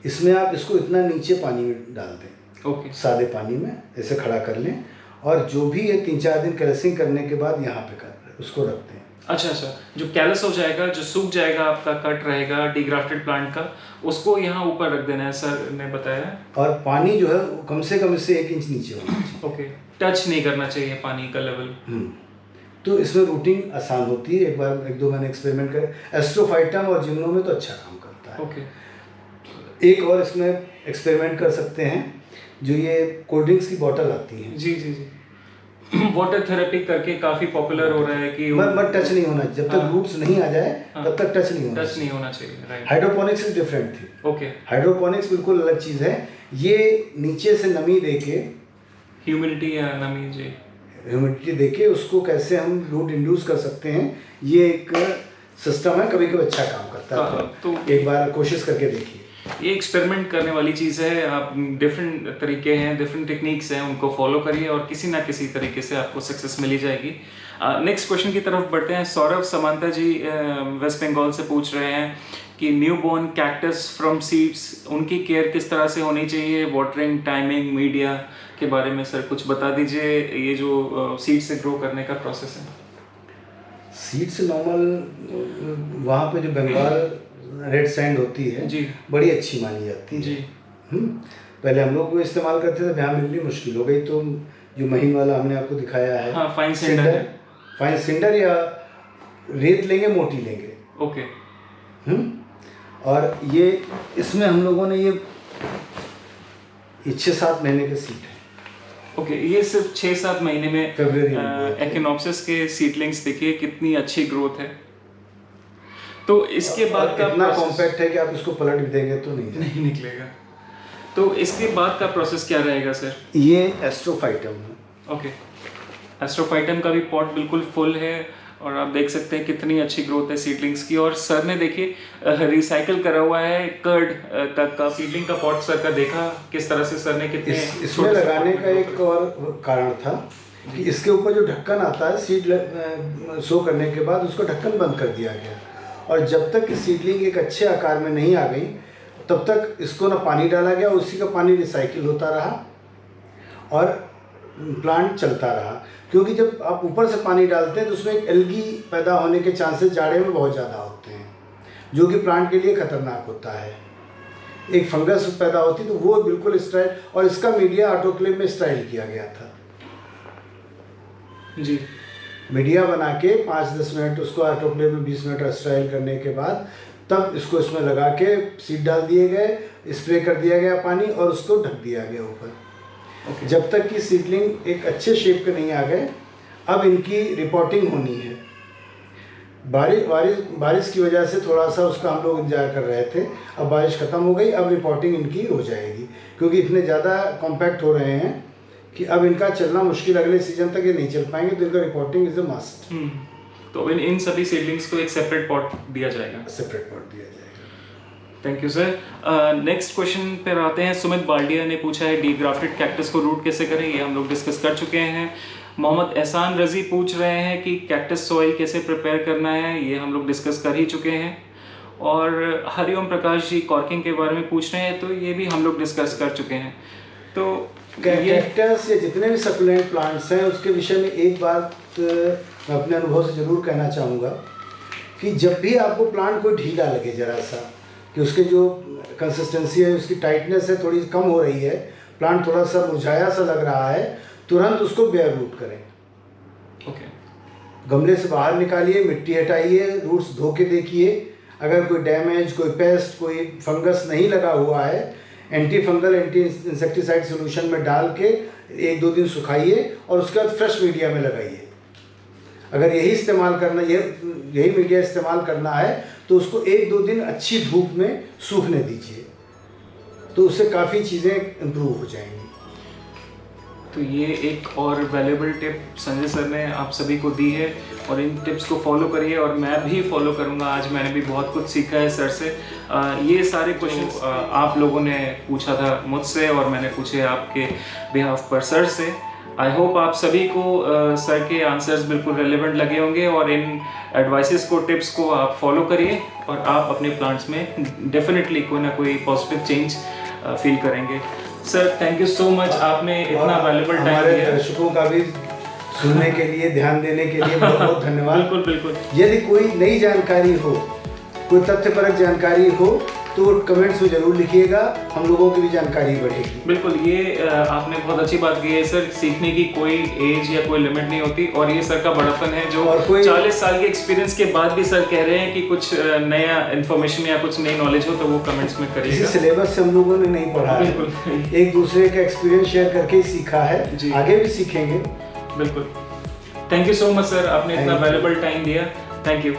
इसमें आप इसको इतना नीचे पानी में डाल दें, ओके, सादे पानी में ऐसे खड़ा कर लें, और जो भी ये 3-4 दिन कैलसिंग करने के बाद यहाँ पे उसको रख दें। अच्छा, जो कैलस हो जाएगा, जो सूख जाएगा, आपका कट रहेगा डिग्राफ्टेड प्लांट का, उसको यहाँ ऊपर रख देना है, सर ने बताया। और पानी जो है वो कम से कम इससे 1 इंच नीचे होना चाहिए। ओके, टच नहीं करना चाहिए पानी का लेवल। तो इसमें रूटिंग आसान होती है। एक दो मैंने एक्सपेरिमेंट करे, एस्ट्रोफाइटम और जिम्नो में तो अच्छा काम करता है। ओके, एक और इसमें एक्सपेरिमेंट कर सकते हैं, जो ये कोल्ड ड्रिंक्स की बोतल आती है। जी, वाटर थेरेपी करके काफ़ी पॉपुलर हो रहा है कि मत टच नहीं होना, जब तक रूट्स नहीं आ जाए तब तक टच नहीं होना चाहिए। राइट। हाइड्रोपोनिक्स से डिफरेंट थी। ओके, हाइड्रोपोनिक्स बिल्कुल अलग चीज़ है। ये नीचे से नमी देके, ह्यूमिडिटी या नमी, जी, ह्यूमिडिटी देके उसको कैसे हम रूट इंड्यूस कर सकते हैं, ये एक सिस्टम है, कभी कभी अच्छा काम करता है। तो एक बार कोशिश करके देखिए। ये एक्सपेरिमेंट करने वाली चीज़ है। आप डिफरेंट तरीके हैं, डिफरेंट टेक्निक्स हैं, उनको फॉलो करिए और किसी ना किसी तरीके से आपको सक्सेस मिल ही जाएगी। नेक्स्ट क्वेश्चन की तरफ बढ़ते हैं। सौरभ समांता जी वेस्ट बंगाल से पूछ रहे हैं कि new born cactus from seeds, उनकी केयर किस तरह से होनी चाहिए, वाटरिंग, टाइमिंग, मीडिया के बारे में सर कुछ बता दीजिए। ये जो सीड से ग्रो करने का प्रोसेस है। सीड से नॉर्मल वहाँ पे जो बंगाल रेड सैंड होती है जी, बड़ी अच्छी मानी जाती है जी। पहले हम लोग वो इस्तेमाल करते थे, यहाँ मिलनी मुश्किल हो गई। तो जो महीन वाला हमने आपको दिखाया है, हाँ, फाइन सिंडर या रेत लेंगे, मोटी लेंगे। ओके। और ये इसमें हम लोगों ने ये 6-7 महीने के सीड है। ओके, ये सिर्फ 6-7 महीने में फरवरी एक्विनोप्सिस के सीडलिंग्स देखिए कितनी अच्छी ग्रोथ है। तो इसके बाद का इतना कॉम्पैक्ट है कि आप इसको पलट भी देंगे तो नहीं निकलेगा। तो इसके बाद का प्रोसेस क्या रहेगा सर? ये एस्ट्रोफाइटम है। ओके, एस्ट्रोफाइटम का भी पॉट बिल्कुल फुल है और आप देख सकते हैं कितनी अच्छी ग्रोथ है सीडलिंग्स की। और सर ने देखिए रिसाइकल करा हुआ है कर्ड का सीडलिंग का पॉट सर का देखा किस तरह से सर ने कितने इसमें लगाने का एक और कारण था कि इसके ऊपर जो ढक्कन आता है सीड शो करने के बाद, उसको ढक्कन बंद कर दिया गया। और जब तक कि सीडलिंग एक अच्छे आकार में नहीं आ गई तब तक इसको ना पानी डाला गया, उसी का पानी रिसाइकिल होता रहा और प्लांट चलता रहा। क्योंकि जब आप ऊपर से पानी डालते हैं तो उसमें एक एल्गी पैदा होने के चांसेस जाड़े में बहुत ज़्यादा होते हैं, जो कि प्लांट के लिए खतरनाक होता है। एक फंगस पैदा होती तो वो बिल्कुल स्टराइल, और इसका मीडिया ऑटोक्लेव में स्टराइल किया गया था जी। मीडिया बना के 5-10 मिनट उसको ऑटोक्लेव में 20 मिनट स्टराइल करने के बाद तब इसको इसमें लगा के सीड डाल दिए गए, स्प्रे कर दिया गया पानी और उसको ढक दिया गया ऊपर। जब तक कि सीडलिंग एक अच्छे शेप के नहीं आ गए। अब इनकी रिपोर्टिंग होनी है। बारिश की वजह से थोड़ा सा उसका हम लोग इंतजार कर रहे थे। अब बारिश ख़त्म हो गई, अब रिपोर्टिंग इनकी हो जाएगी, क्योंकि इतने ज़्यादा कॉम्पैक्ट हो रहे हैं कि अब इनका चलना मुश्किल, अगले सीजन तक ये नहीं चल पाएंगे। तो इनका रिपोर्टिंग इज अ मस्ट। तो इन सभी सीडलिंग्स को एक सेपरेट पॉट दिया जाएगा। सेपरेट पॉट दिया जाएगा। Thank you sir. Next question पर आते हैं। सुमित बाल्डिया ने पूछा है डीग्राफ्टेड कैक्टस को रूट कैसे करें, ये हम लोग डिस्कस कर चुके हैं। मोहम्मद एहसान रजी पूछ रहे हैं कि कैक्टस सॉइल कैसे प्रिपेयर करना है, ये हम लोग डिस्कस कर ही चुके हैं। और हरिओम प्रकाश जी कॉर्किंग के बारे में पूछ रहे हैं, तो ये भी हम लोग डिस्कस कर चुके हैं। तो कैक्टस या जितने भी सकुलेंट प्लांट्स हैं उसके विषय में एक बात मैं अपने अनुभव से ज़रूर कहना चाहूँगा कि जब भी आपको प्लांट कोई ढीला लगे, ज़रा सा कि उसके जो कंसिस्टेंसी है, उसकी टाइटनेस है थोड़ी कम हो रही है, प्लांट थोड़ा सा मुरझाया सा लग रहा है, तुरंत उसको बेयर रूट करें। ओके, गमले से बाहर निकालिए, मिट्टी हटाइए, रूट्स धो के देखिए। अगर कोई डैमेज, कोई पेस्ट, कोई फंगस नहीं लगा हुआ है, anti fungal anti insecticide solution में डाल के 1-2 दिन सुखाइए और उसके बाद फ्रेश मीडिया में लगाइए। अगर यही इस्तेमाल करना, यही मीडिया इस्तेमाल करना है तो उसको 1-2 दिन अच्छी धूप में सूखने दीजिए, तो उससे काफ़ी चीज़ें इम्प्रूव हो जाएंगी। तो ये एक और वैल्यूबल टिप संजय सर ने आप सभी को दी है, और इन टिप्स को फॉलो करिए, और मैं भी फॉलो करूँगा। आज मैंने भी बहुत कुछ सीखा है सर से। ये सारे क्वेश्चंस आप लोगों ने पूछा था मुझसे, और मैंने पूछे आपके बिहाफ पर सर से। आई होप आप सभी को सर के आंसर्स बिल्कुल रेलेवेंट लगे होंगे, और इन एडवाइसेस को, टिप्स को आप फॉलो करिए, और आप अपने प्लांट्स में डेफिनेटली कोई ना कोई पॉजिटिव चेंज फील करेंगे। Sir thank you so much, आपने इतना वैल्यूबल टाइम हमारे दिया। दर्शकों का भी सुनने के लिए, ध्यान देने के लिए बहुत बहुत धन्यवाद। बिल्कुल बिल्कुल। यदि कोई नई जानकारी हो, कोई तथ्यपरक जानकारी हो, तो कमेंट्स में जरूर लिखिएगा, हम लोगों की भी जानकारी बढ़ेगी। बिल्कुल, ये आपने बहुत अच्छी बात की है सर। सीखने की कोई एज या कोई लिमिट नहीं होती, और ये सर का बड़ापन है जो 40 साल के एक्सपीरियंस के बाद भी सर कह रहे हैं कि कुछ नया इन्फॉर्मेशन या कुछ नई नॉलेज हो तो वो कमेंट्स में करिएगा। इसी सिलेबस से हम लोगों ने नहीं पढ़ा है, बिल्कुल एक दूसरे का एक्सपीरियंस शेयर करके ही सीखा है, आगे भी सीखेंगे। बिल्कुल। Thank you so much sir, आपने इतना वैल्यूबल टाइम दिया। Thank you.